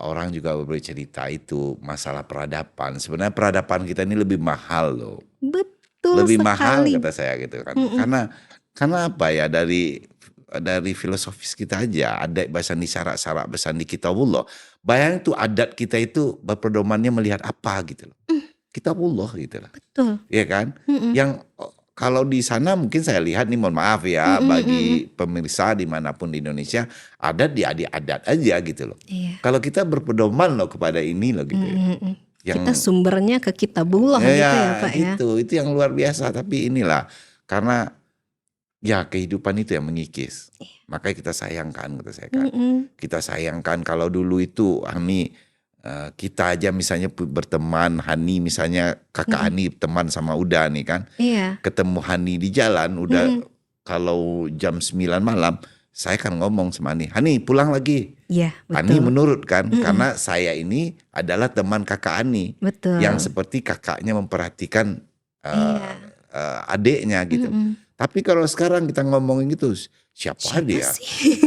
[SPEAKER 2] orang juga bercerita itu masalah peradaban. Sebenarnya peradaban kita ini lebih mahal loh.
[SPEAKER 1] Betul
[SPEAKER 2] Lebih mahal
[SPEAKER 1] sekali.
[SPEAKER 2] kata saya gitu kan. Karena apa ya, dari filosofis kita aja, ada bahasa di syarak-syarak besar di kitabullah. Bayang tuh adat kita itu berpedomannya melihat apa gitu loh. Kitabullah gitu loh.
[SPEAKER 1] Betul.
[SPEAKER 2] Iya kan? Yang kalau di sana mungkin saya lihat nih, mohon maaf ya bagi pemirsa dimanapun di Indonesia, adat di adat aja gitu loh.
[SPEAKER 1] Iya.
[SPEAKER 2] Kalau kita berpedoman loh kepada ini loh gitu.
[SPEAKER 1] Kita sumbernya ke kitabullah gitu ya Pak ya.
[SPEAKER 2] Itu yang luar biasa. Tapi inilah karena ya kehidupan itu yang mengikis. Makanya kita sayangkan, kata saya kan. Kita sayangkan kalau dulu itu Hani, kita aja misalnya berteman, Hani misalnya kakak Hani teman sama Uda nih kan.
[SPEAKER 1] Iya.
[SPEAKER 2] Ketemu Hani di jalan udah kalau jam 9 malam, saya kan ngomong sama Hani pulang lagi.
[SPEAKER 1] Iya,
[SPEAKER 2] Hani
[SPEAKER 1] betul.
[SPEAKER 2] menurut kan, karena saya ini adalah teman kakak Hani.
[SPEAKER 1] Betul.
[SPEAKER 2] Yang seperti kakaknya memperhatikan adiknya gitu. Tapi kalau sekarang kita ngomongin gitu, siapa dia?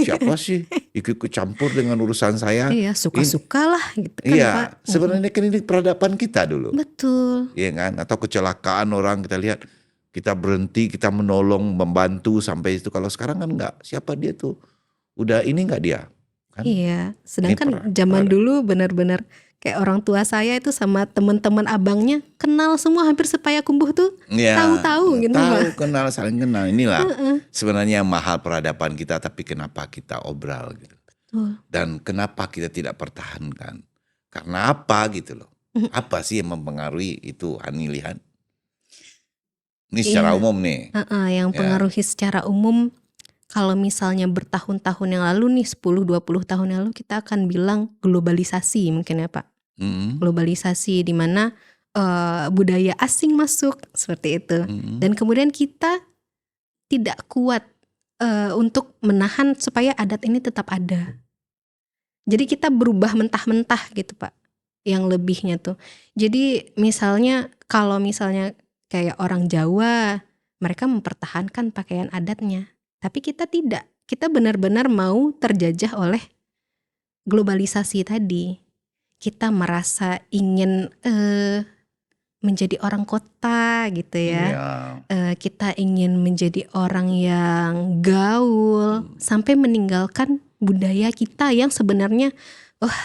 [SPEAKER 2] Siapa sih ikut campur dengan urusan saya?
[SPEAKER 1] Iya, suka-suka lah gitu kan
[SPEAKER 2] Iya,
[SPEAKER 1] Pak.
[SPEAKER 2] sebenarnya kan ini peradaban kita dulu.
[SPEAKER 1] Betul.
[SPEAKER 2] Iya kan? Atau kecelakaan orang kita lihat, kita berhenti, kita menolong, membantu sampai itu. Kalau sekarang kan enggak, siapa dia tuh? Udah ini enggak dia? Kan?
[SPEAKER 1] Iya, sedangkan zaman dulu benar-benar kayak orang tua saya itu sama teman-teman abangnya kenal semua, hampir sepaya kumbuh tuh tahu-tahu gitu
[SPEAKER 2] tahu,
[SPEAKER 1] Pak.
[SPEAKER 2] kenal, saling kenal. Inilah sebenarnya mahal peradaban kita, tapi kenapa kita obral gitu.
[SPEAKER 1] Betul.
[SPEAKER 2] Dan kenapa kita tidak pertahankan? Karena apa gitu loh. Apa sih yang mempengaruhi itu, Hani lihat? Ini secara umum nih.
[SPEAKER 1] Yang pengaruhi secara umum, kalau misalnya bertahun-tahun yang lalu nih, 10-20 tahun yang lalu, kita akan bilang globalisasi mungkin ya Pak. Globalisasi di mana budaya asing masuk seperti itu. Dan kemudian kita tidak kuat untuk menahan supaya adat ini tetap ada. Jadi kita berubah mentah-mentah gitu Pak, yang lebihnya tuh. Jadi misalnya kalau misalnya kayak orang Jawa, mereka mempertahankan pakaian adatnya. Tapi kita tidak, kita benar-benar mau terjajah oleh globalisasi tadi. Kita merasa ingin menjadi orang kota gitu ya. Kita ingin menjadi orang yang gaul, sampai meninggalkan budaya kita yang sebenarnya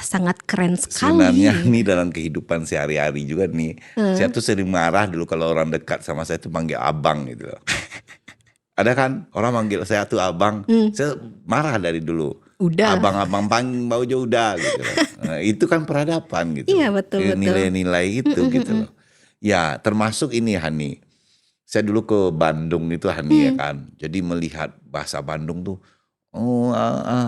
[SPEAKER 1] sangat keren sekali.
[SPEAKER 2] Sebenarnya nih dalam kehidupan sehari-hari juga nih, saya tuh sering marah dulu kalau orang dekat sama saya tuh panggil abang gitu loh. Ada kan orang manggil saya tuh abang, saya marah dari dulu.
[SPEAKER 1] Udah.
[SPEAKER 2] Abang-abang bau jauh udah gitu loh. Nah, itu kan peradaban gitu.
[SPEAKER 1] Iya betul.
[SPEAKER 2] Nilai-nilai itu gitu loh. Ya termasuk ini Hani. Saya dulu ke Bandung itu Hani ya kan. Jadi melihat bahasa Bandung tuh,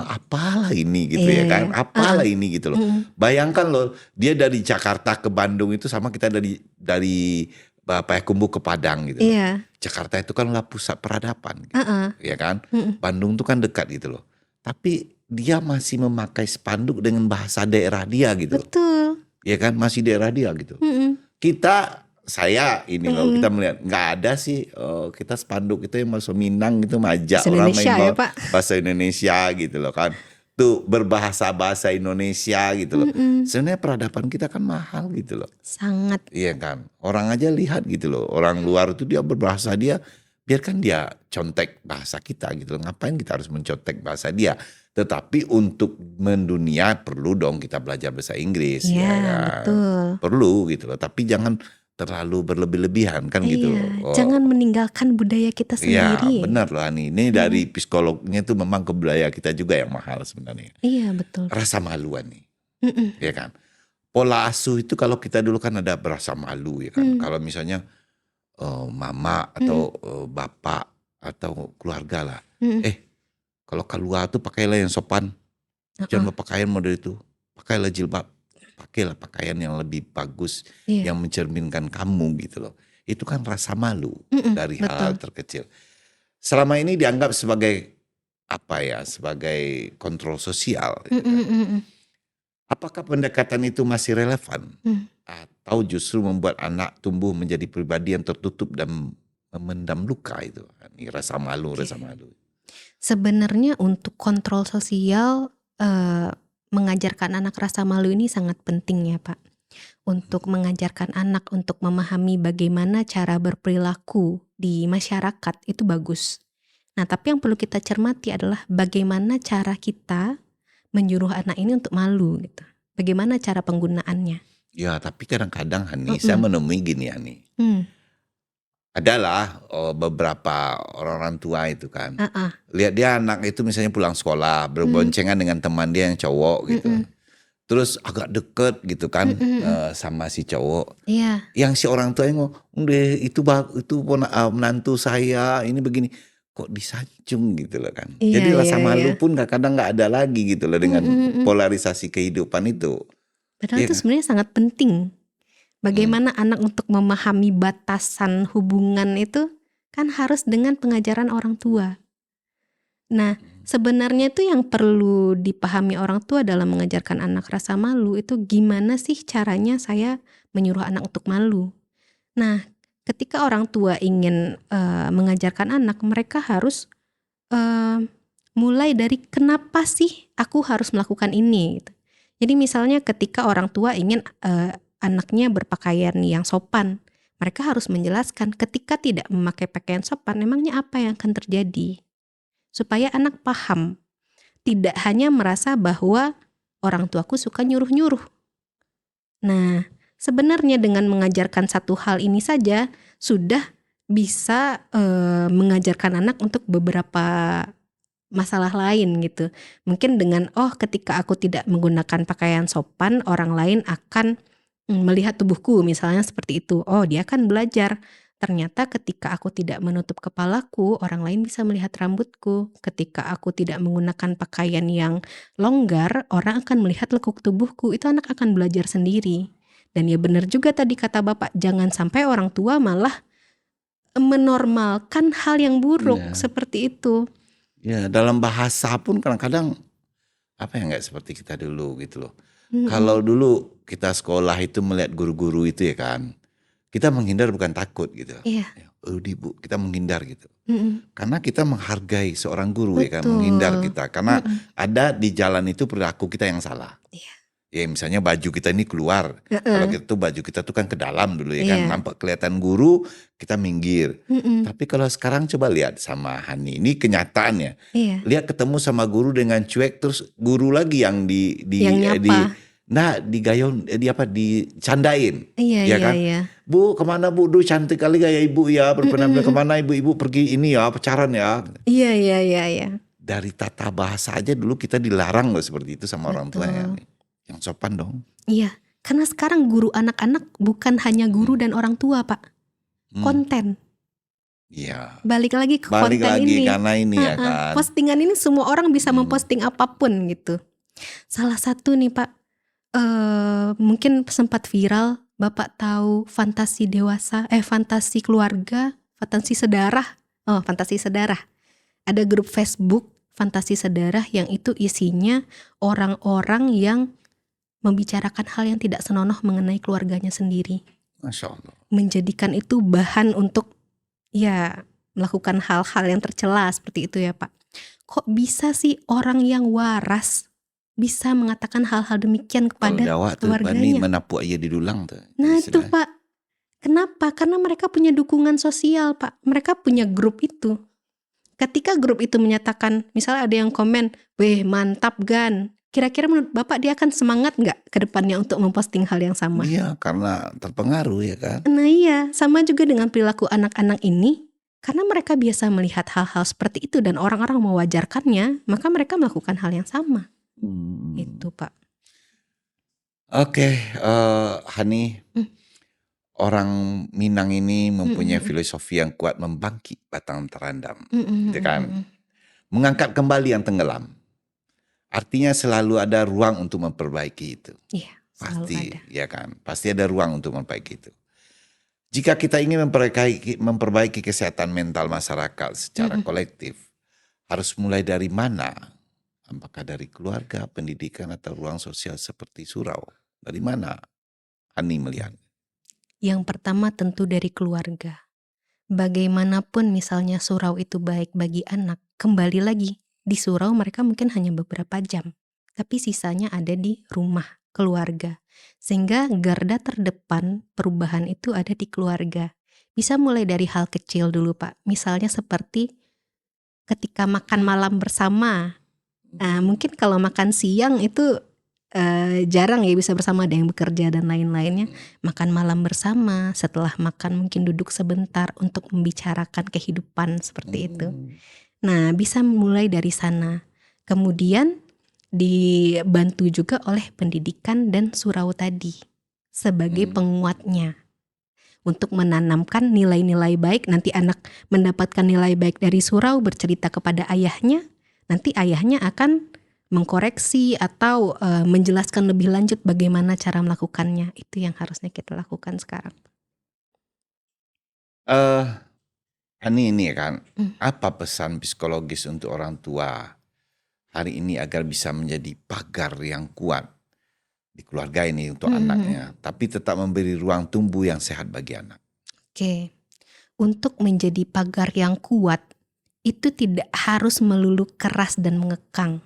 [SPEAKER 2] apalah ini gitu ya kan. Apalah ini gitu loh. Bayangkan loh, dia dari Jakarta ke Bandung itu sama kita dari Payakumbuh ke Padang gitu loh.
[SPEAKER 1] Iya.
[SPEAKER 2] Jakarta itu kan lah pusat peradaban gitu, ya kan. Bandung tuh kan dekat gitu loh. Tapi dia masih memakai spanduk dengan bahasa daerah dia gitu.
[SPEAKER 1] Betul.
[SPEAKER 2] Ya kan, masih daerah dia gitu. Kita saya ini loh, kita melihat nggak ada sih kita spanduk itu yang masuk Minang itu majak
[SPEAKER 1] Bahasa
[SPEAKER 2] orang
[SPEAKER 1] Indonesia ya
[SPEAKER 2] main
[SPEAKER 1] Pak.
[SPEAKER 2] bahasa Indonesia gitu loh kan. Tuh berbahasa Indonesia gitu loh.
[SPEAKER 1] Mm-mm.
[SPEAKER 2] Sebenarnya peradaban kita kan mahal gitu loh.
[SPEAKER 1] Sangat.
[SPEAKER 2] Iya kan. Orang aja lihat gitu loh. Orang luar itu dia berbahasa dia, biarkan dia contek bahasa kita gitu loh. Ngapain kita harus mencontek bahasa dia? Tetapi untuk mendunia perlu dong kita belajar bahasa Inggris ya
[SPEAKER 1] Iya
[SPEAKER 2] kan.
[SPEAKER 1] betul.
[SPEAKER 2] Perlu gitu loh. Tapi jangan terlalu berlebih-lebihan kan gitu loh.
[SPEAKER 1] Iya, jangan meninggalkan budaya kita
[SPEAKER 2] Iya
[SPEAKER 1] sendiri.
[SPEAKER 2] benar loh Ani. Ini dari psikolognya tuh memang budaya kita juga yang mahal sebenarnya.
[SPEAKER 1] Iya betul.
[SPEAKER 2] Rasa maluan nih,
[SPEAKER 1] Mm-mm.
[SPEAKER 2] ya kan. Pola asuh itu kalau kita dulu kan ada berasa malu ya kan. Kalau misalnya mama atau bapak atau keluarga lah.
[SPEAKER 1] Mm-mm.
[SPEAKER 2] Kalau keluar tuh pakailah yang sopan. Jangan berpakaian model itu. Pakailah jilbab. Pakailah pakaian yang lebih bagus.
[SPEAKER 1] Iya.
[SPEAKER 2] Yang mencerminkan kamu gitu loh. Itu kan rasa malu dari hal
[SPEAKER 1] Betul.
[SPEAKER 2] terkecil. Selama ini dianggap sebagai apa ya? Sebagai kontrol sosial gitu kan. Apakah pendekatan itu masih relevan? Atau justru membuat anak tumbuh menjadi pribadi yang tertutup dan memendam luka itu? Ini rasa malu, rasa malu.
[SPEAKER 1] Sebenarnya untuk kontrol sosial mengajarkan anak rasa malu ini sangat penting ya Pak. Untuk mengajarkan anak untuk memahami bagaimana cara berperilaku di masyarakat itu bagus. Nah tapi yang perlu kita cermati adalah bagaimana cara kita menyuruh anak ini untuk malu gitu. Bagaimana cara penggunaannya?
[SPEAKER 2] Ya tapi kadang-kadang Hani, saya menemui gini Hani. Adalah beberapa orang tua itu kan. Lihat dia anak itu misalnya pulang sekolah berboncengan dengan teman dia yang cowok gitu. Terus agak deket gitu kan sama si cowok.
[SPEAKER 1] Iya.
[SPEAKER 2] Yang si orang tua yang ngomong, itu menantu saya ini begini. Kok disanjung gitu loh kan.
[SPEAKER 1] Iya,
[SPEAKER 2] Jadi rasa
[SPEAKER 1] iya,
[SPEAKER 2] malu
[SPEAKER 1] iya.
[SPEAKER 2] pun kadang nggak ada lagi gitu loh dengan polarisasi kehidupan itu.
[SPEAKER 1] Padahal
[SPEAKER 2] Iya
[SPEAKER 1] itu
[SPEAKER 2] kan?
[SPEAKER 1] sebenarnya sangat penting. Bagaimana anak untuk memahami batasan hubungan itu kan harus dengan pengajaran orang tua. Nah, sebenarnya itu yang perlu dipahami orang tua dalam mengajarkan anak rasa malu itu gimana sih caranya saya menyuruh anak untuk malu. Nah, ketika orang tua ingin mengajarkan anak, mereka harus mulai dari kenapa sih aku harus melakukan ini gitu. Jadi misalnya ketika orang tua ingin anaknya berpakaian yang sopan, mereka harus menjelaskan ketika tidak memakai pakaian sopan, memangnya apa yang akan terjadi. Supaya anak paham, tidak hanya merasa bahwa orang tuaku suka nyuruh-nyuruh. Nah, sebenarnya dengan mengajarkan satu hal ini saja, sudah bisa mengajarkan anak untuk beberapa masalah lain gitu. Mungkin dengan ketika aku tidak menggunakan pakaian sopan, orang lain akan melihat tubuhku misalnya seperti itu. Oh, dia akan belajar. Ternyata ketika aku tidak menutup kepalaku, orang lain bisa melihat rambutku. Ketika aku tidak menggunakan pakaian yang longgar, orang akan melihat lekuk tubuhku. Itu anak akan belajar sendiri. Dan ya benar juga tadi kata Bapak, jangan sampai orang tua malah menormalkan hal yang buruk seperti itu.
[SPEAKER 2] Ya, dalam bahasa pun kadang-kadang apa ya nggak seperti kita dulu gitu loh. Kalau dulu kita sekolah itu melihat guru-guru itu ya kan, kita menghindar bukan takut gitu.
[SPEAKER 1] Iya.
[SPEAKER 2] Bu, kita menghindar gitu. Karena kita menghargai seorang guru ya kan,
[SPEAKER 1] Betul.
[SPEAKER 2] menghindar kita. Karena ada di jalan itu perilaku kita yang salah.
[SPEAKER 1] Iya.
[SPEAKER 2] Ya misalnya baju kita ini keluar. Kalau gitu baju kita tuh kan ke dalam dulu ya kan.
[SPEAKER 1] Iya.
[SPEAKER 2] Nampak kelihatan guru, kita minggir. Tapi kalau sekarang coba lihat sama Hani. Ini kenyataannya.
[SPEAKER 1] Iya.
[SPEAKER 2] Lihat ketemu sama guru dengan cuek. Terus guru lagi yang
[SPEAKER 1] Yang nyapa.
[SPEAKER 2] digayon, dicandain.
[SPEAKER 1] Iya,
[SPEAKER 2] Ya
[SPEAKER 1] iya,
[SPEAKER 2] kan?
[SPEAKER 1] iya.
[SPEAKER 2] Bu, kemana bu? Duh cantik kali gaya ibu ya. Berpenampilan kemana ibu pergi ini ya, pacaran ya.
[SPEAKER 1] Iya, iya, iya, iya.
[SPEAKER 2] Dari tata bahasa aja dulu kita dilarang loh seperti itu sama orang tua ya.
[SPEAKER 1] Betul.
[SPEAKER 2] Yang sopan dong.
[SPEAKER 1] Iya, karena sekarang guru anak-anak bukan hanya guru dan orang tua, Pak. Konten.
[SPEAKER 2] Iya.
[SPEAKER 1] Balik lagi ke
[SPEAKER 2] Balik
[SPEAKER 1] konten
[SPEAKER 2] lagi
[SPEAKER 1] ini.
[SPEAKER 2] karena ini ya kan.
[SPEAKER 1] Postingan ini semua orang bisa memposting apapun gitu. Salah satu nih Pak, mungkin sempat viral. Bapak tahu fantasi dewasa, fantasi keluarga, fantasi sedarah. Oh, fantasi sedarah. Ada grup Facebook fantasi sedarah yang itu isinya orang-orang yang membicarakan hal yang tidak senonoh mengenai keluarganya sendiri.
[SPEAKER 2] Masya Allah.
[SPEAKER 1] menjadikan itu bahan untuk ya melakukan hal-hal yang tercela seperti itu ya Pak. Kok bisa sih orang yang waras bisa mengatakan hal-hal demikian
[SPEAKER 2] Kalau
[SPEAKER 1] kepada
[SPEAKER 2] Jawa tuh, bani
[SPEAKER 1] keluarganya?
[SPEAKER 2] menapuk aja di dulang tuh
[SPEAKER 1] Nah itu
[SPEAKER 2] istilah.
[SPEAKER 1] Pak, kenapa? Karena mereka punya dukungan sosial Pak, mereka punya grup itu. Ketika grup itu menyatakan, misalnya ada yang komen, "Weh mantap Gan," kira-kira menurut Bapak dia akan semangat nggak ke depannya untuk memposting hal yang sama?
[SPEAKER 2] Iya, karena terpengaruh ya kan.
[SPEAKER 1] Nah iya, sama juga dengan perilaku anak-anak ini, karena mereka biasa melihat hal-hal seperti itu dan orang-orang mewajarkannya, maka mereka melakukan hal yang sama.
[SPEAKER 2] Hmm.
[SPEAKER 1] Itu Pak.
[SPEAKER 2] Oke, Hani,
[SPEAKER 1] Mm,
[SPEAKER 2] orang Minang ini
[SPEAKER 1] mm,
[SPEAKER 2] mempunyai
[SPEAKER 1] mm,
[SPEAKER 2] filosofi yang kuat, membangkit batang terandam,
[SPEAKER 1] mm, mm,
[SPEAKER 2] gitu
[SPEAKER 1] mm, mm,
[SPEAKER 2] kan.
[SPEAKER 1] mm.
[SPEAKER 2] Mengangkat kembali yang tenggelam. Artinya selalu ada ruang untuk memperbaiki itu.
[SPEAKER 1] Iya, selalu
[SPEAKER 2] Pasti,
[SPEAKER 1] ada.
[SPEAKER 2] ya kan. Pasti ada ruang untuk memperbaiki itu. Jika kita ingin memperbaiki kesehatan mental masyarakat
[SPEAKER 1] Mm,
[SPEAKER 2] secara
[SPEAKER 1] mm.
[SPEAKER 2] kolektif, harus mulai dari mana? Apakah dari keluarga, pendidikan, atau ruang sosial seperti surau? Dari mana Hani melihat?
[SPEAKER 1] Yang pertama tentu dari keluarga. Bagaimanapun misalnya surau itu baik bagi anak, kembali lagi, di surau mereka mungkin hanya beberapa jam, tapi sisanya ada di rumah, keluarga. Sehingga garda terdepan perubahan itu ada di keluarga. Bisa mulai dari hal kecil dulu Pak, misalnya seperti ketika makan malam bersama. Mungkin kalau makan siang itu jarang ya bisa bersama, ada yang bekerja dan lain-lainnya. Makan malam bersama, setelah makan mungkin duduk sebentar untuk membicarakan kehidupan seperti itu. Nah, bisa mulai dari sana. Kemudian dibantu juga oleh pendidikan dan surau tadi sebagai penguatnya untuk menanamkan nilai-nilai baik. Nanti anak mendapatkan nilai baik dari surau, bercerita kepada ayahnya, nanti ayahnya akan mengkoreksi atau menjelaskan lebih lanjut bagaimana cara melakukannya. Itu yang harusnya kita lakukan sekarang.
[SPEAKER 2] Eh, Hani ini kan,
[SPEAKER 1] Hmm.
[SPEAKER 2] apa pesan psikologis untuk orang tua hari ini agar bisa menjadi pagar yang kuat di keluarga ini untuk anaknya, tapi tetap memberi ruang tumbuh yang sehat bagi anak?
[SPEAKER 1] Oke, untuk menjadi pagar yang kuat itu tidak harus melulu keras dan mengekang.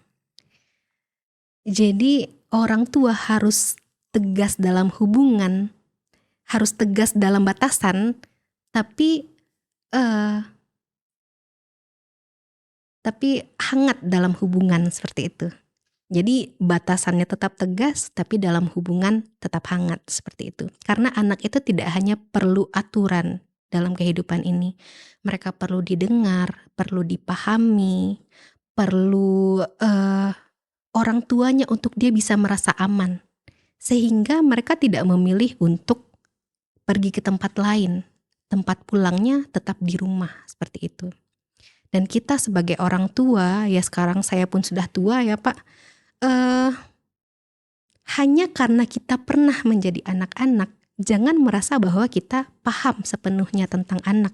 [SPEAKER 1] Jadi orang tua harus tegas dalam hubungan, harus tegas dalam batasan, tapi eh, hangat dalam hubungan seperti itu. Jadi batasannya tetap tegas, tapi dalam hubungan tetap hangat seperti itu. Karena anak itu tidak hanya perlu aturan dalam kehidupan ini, mereka perlu didengar, perlu dipahami, perlu orang tuanya untuk dia bisa merasa aman, sehingga mereka tidak memilih untuk pergi ke tempat lain. Tempat pulangnya tetap di rumah seperti itu. Dan kita sebagai orang tua, ya sekarang saya pun sudah tua ya Pak, hanya karena kita pernah menjadi anak-anak, jangan merasa bahwa kita paham sepenuhnya tentang anak.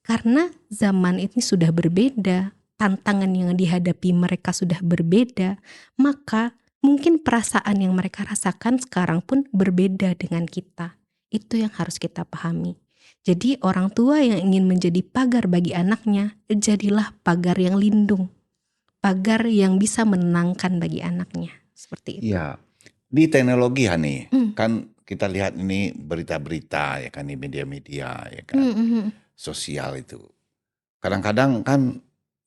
[SPEAKER 1] Karena zaman ini sudah berbeda, tantangan yang dihadapi mereka sudah berbeda, maka mungkin perasaan yang mereka rasakan sekarang pun berbeda dengan kita. Itu yang harus kita pahami. Jadi orang tua yang ingin menjadi pagar bagi anaknya, jadilah pagar yang lindung, pagar yang bisa menenangkan bagi anaknya. Seperti itu.
[SPEAKER 2] Iya, di teknologi Hani,
[SPEAKER 1] Hmm.
[SPEAKER 2] kan kita lihat ini berita-berita ya kan di media-media ya kan,
[SPEAKER 1] Hmm, hmm, hmm.
[SPEAKER 2] sosial itu. Kadang-kadang kan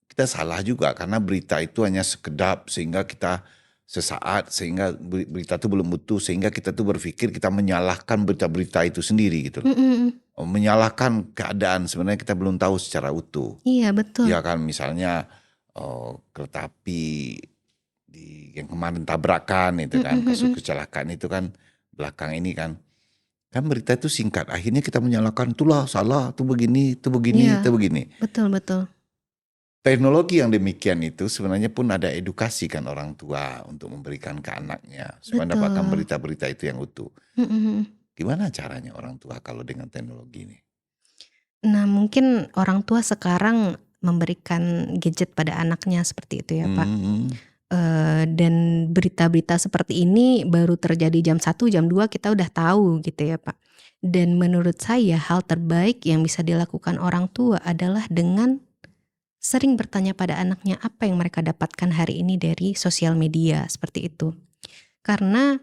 [SPEAKER 2] kita salah juga karena berita itu hanya sekedap sehingga kita sesaat, sehingga berita itu belum utuh, sehingga kita tuh berpikir kita menyalahkan berita-berita itu sendiri gitu.
[SPEAKER 1] Hmm, hmm, hmm.
[SPEAKER 2] Menyalahkan keadaan, sebenarnya kita belum tahu secara utuh.
[SPEAKER 1] Iya betul.
[SPEAKER 2] Ya kan, misalnya kereta api yang kemarin tabrakan itu
[SPEAKER 1] Hmm,
[SPEAKER 2] kan,
[SPEAKER 1] hmm, hmm,
[SPEAKER 2] kasus
[SPEAKER 1] hmm.
[SPEAKER 2] kecelakaan itu kan belakang ini kan berita itu singkat, akhirnya kita menyalahkan itulah salah, itu begini, itu begini, itu
[SPEAKER 1] Iya,
[SPEAKER 2] begini.
[SPEAKER 1] betul.
[SPEAKER 2] Teknologi yang demikian itu sebenarnya pun ada edukasi kan orang tua untuk memberikan ke anaknya supaya mendapatkan
[SPEAKER 1] Betul.
[SPEAKER 2] berita-berita itu yang utuh.
[SPEAKER 1] Hmm, hmm, hmm.
[SPEAKER 2] Gimana caranya orang tua kalau dengan teknologi ini?
[SPEAKER 1] Nah mungkin orang tua sekarang memberikan gadget pada anaknya seperti itu ya Pak. Dan berita-berita seperti ini baru terjadi jam 1, jam 2 kita udah tahu gitu ya Pak. Dan menurut saya hal terbaik yang bisa dilakukan orang tua adalah dengan sering bertanya pada anaknya apa yang mereka dapatkan hari ini dari sosial media, seperti itu. Karena,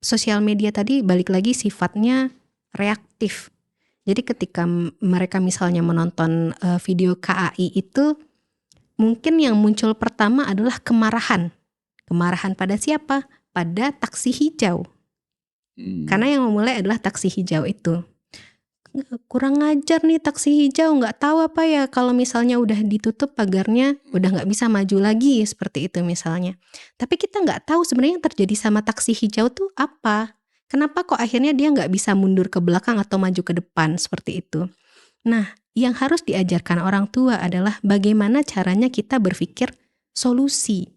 [SPEAKER 1] sosial media tadi balik lagi sifatnya reaktif. Jadi ketika mereka misalnya menonton, video KAI itu, mungkin yang muncul pertama adalah kemarahan. Kemarahan pada siapa? Pada taksi hijau. Karena yang memulai adalah taksi hijau itu. Kurang ngajar nih taksi hijau, nggak tahu apa ya kalau misalnya udah ditutup pagarnya, udah nggak bisa maju lagi, seperti itu misalnya. Tapi kita nggak tahu sebenarnya yang terjadi sama taksi hijau tuh apa. Kenapa kok akhirnya dia nggak bisa mundur ke belakang atau maju ke depan, seperti itu. Nah, yang harus diajarkan orang tua adalah bagaimana caranya kita berpikir solusi.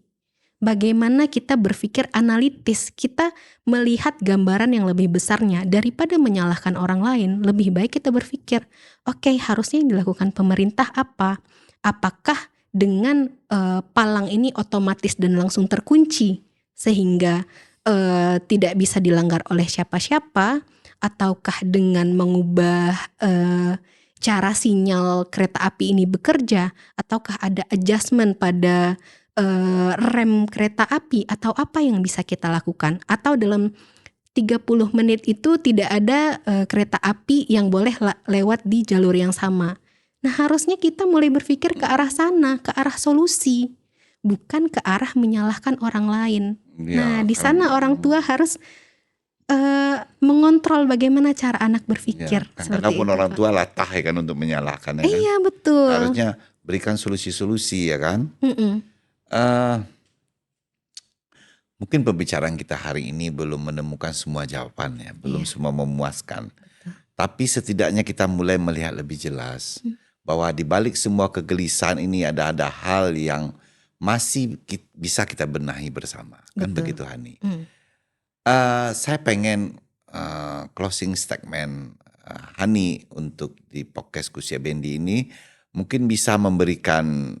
[SPEAKER 1] Bagaimana kita berpikir analitis, kita melihat gambaran yang lebih besarnya daripada menyalahkan orang lain. Lebih baik kita berpikir, oke, harusnya yang dilakukan pemerintah apa? Apakah dengan palang ini otomatis dan langsung terkunci sehingga tidak bisa dilanggar oleh siapa-siapa, ataukah dengan mengubah cara sinyal kereta api ini bekerja, ataukah ada adjustment pada rem kereta api, atau apa yang bisa kita lakukan? Atau dalam 30 menit itu tidak ada kereta api yang boleh lewat di jalur yang sama. Nah, harusnya kita mulai berpikir ke arah sana, ke arah solusi, bukan ke arah menyalahkan orang lain. Nah, di sana orang tua harus mengontrol bagaimana cara anak berpikir.
[SPEAKER 2] Karena pun orang tua latah ya kan untuk menyalahkan ya kan.
[SPEAKER 1] Iya, betul.
[SPEAKER 2] Harusnya berikan solusi-solusi ya kan. Mungkin pembicaraan kita hari ini belum menemukan semua jawabannya, belum semua memuaskan. Tapi setidaknya kita mulai melihat lebih jelas bahwa di balik semua kegelisahan ini ada hal yang masih bisa kita benahi bersama. Kan begitu, Hani. Saya pengen closing statement Hani untuk di podcast Kusia Bendi ini mungkin bisa memberikan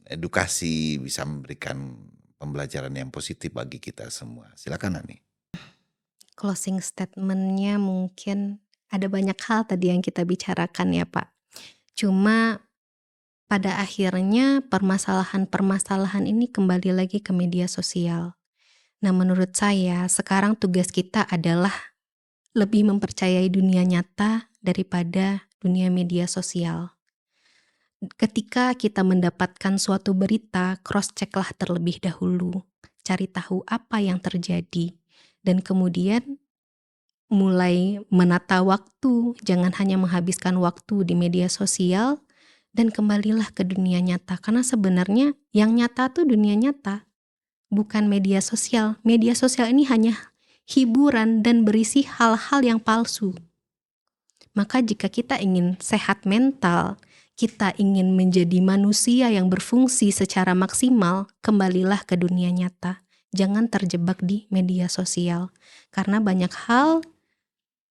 [SPEAKER 2] edukasi, bisa memberikan pembelajaran yang positif bagi kita semua. Silakan, Hani.
[SPEAKER 1] Closing statement-nya mungkin ada banyak hal tadi yang kita bicarakan ya Pak. Cuma pada akhirnya permasalahan-permasalahan ini kembali lagi ke media sosial. Nah, menurut saya sekarang tugas kita adalah lebih mempercayai dunia nyata daripada dunia media sosial. Ketika kita mendapatkan suatu berita, cross-check-lah terlebih dahulu. Cari tahu apa yang terjadi. Dan kemudian mulai menata waktu. Jangan hanya menghabiskan waktu di media sosial. Dan kembalilah ke dunia nyata. Karena sebenarnya yang nyata tuh dunia nyata. Bukan media sosial. Media sosial ini hanya hiburan dan berisi hal-hal yang palsu. Maka jika kita ingin sehat mental, kita ingin menjadi manusia yang berfungsi secara maksimal, kembalilah ke dunia nyata. Jangan terjebak di media sosial. Karena banyak hal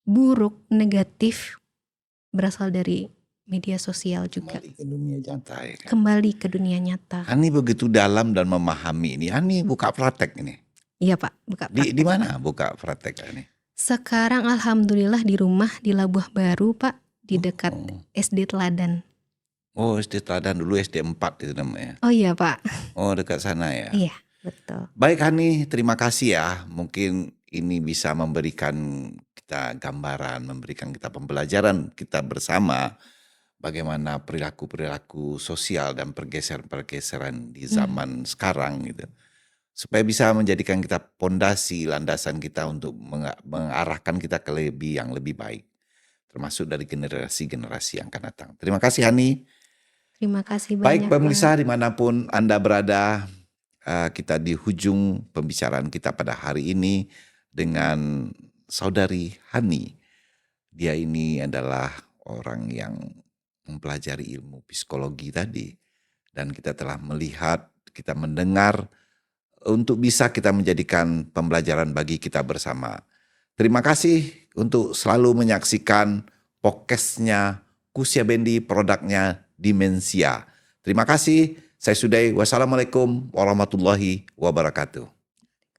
[SPEAKER 1] buruk, negatif berasal dari media sosial juga.
[SPEAKER 2] Kembali ke dunia nyata ya kan?
[SPEAKER 1] Kembali ke dunia nyata.
[SPEAKER 2] Hani begitu dalam dan memahami ini. Hani buka praktek ini.
[SPEAKER 1] Iya Pak, buka praktek.
[SPEAKER 2] Di mana buka praktek Hani?
[SPEAKER 1] Sekarang alhamdulillah di rumah di Labuh Baru Pak, di dekat SD Teladan.
[SPEAKER 2] Oh, SD Teladan, dulu SD 4 itu namanya.
[SPEAKER 1] Oh iya Pak.
[SPEAKER 2] Oh, dekat sana ya.
[SPEAKER 1] Iya, betul.
[SPEAKER 2] Baik Hani, terima kasih ya. Mungkin ini bisa memberikan kita gambaran, memberikan kita pembelajaran kita bersama bagaimana perilaku-perilaku sosial dan pergeseran-pergeseran di zaman sekarang gitu. Supaya bisa menjadikan kita pondasi, landasan kita untuk mengarahkan kita ke yang lebih baik. Termasuk dari generasi-generasi yang akan datang. Terima kasih Hani.
[SPEAKER 1] Terima kasih
[SPEAKER 2] Baik
[SPEAKER 1] banyak.
[SPEAKER 2] pemirsa dimanapun Anda berada, kita di hujung pembicaraan kita pada hari ini dengan saudari Hani. Dia ini adalah orang yang mempelajari ilmu psikologi tadi. Dan kita telah melihat, kita mendengar untuk bisa kita menjadikan pembelajaran bagi kita bersama. Terima kasih untuk selalu menyaksikan podcastnya Kusia Bendi, produknya Dimensia. Terima kasih. Saya Sudai. Wassalamualaikum warahmatullahi wabarakatuh.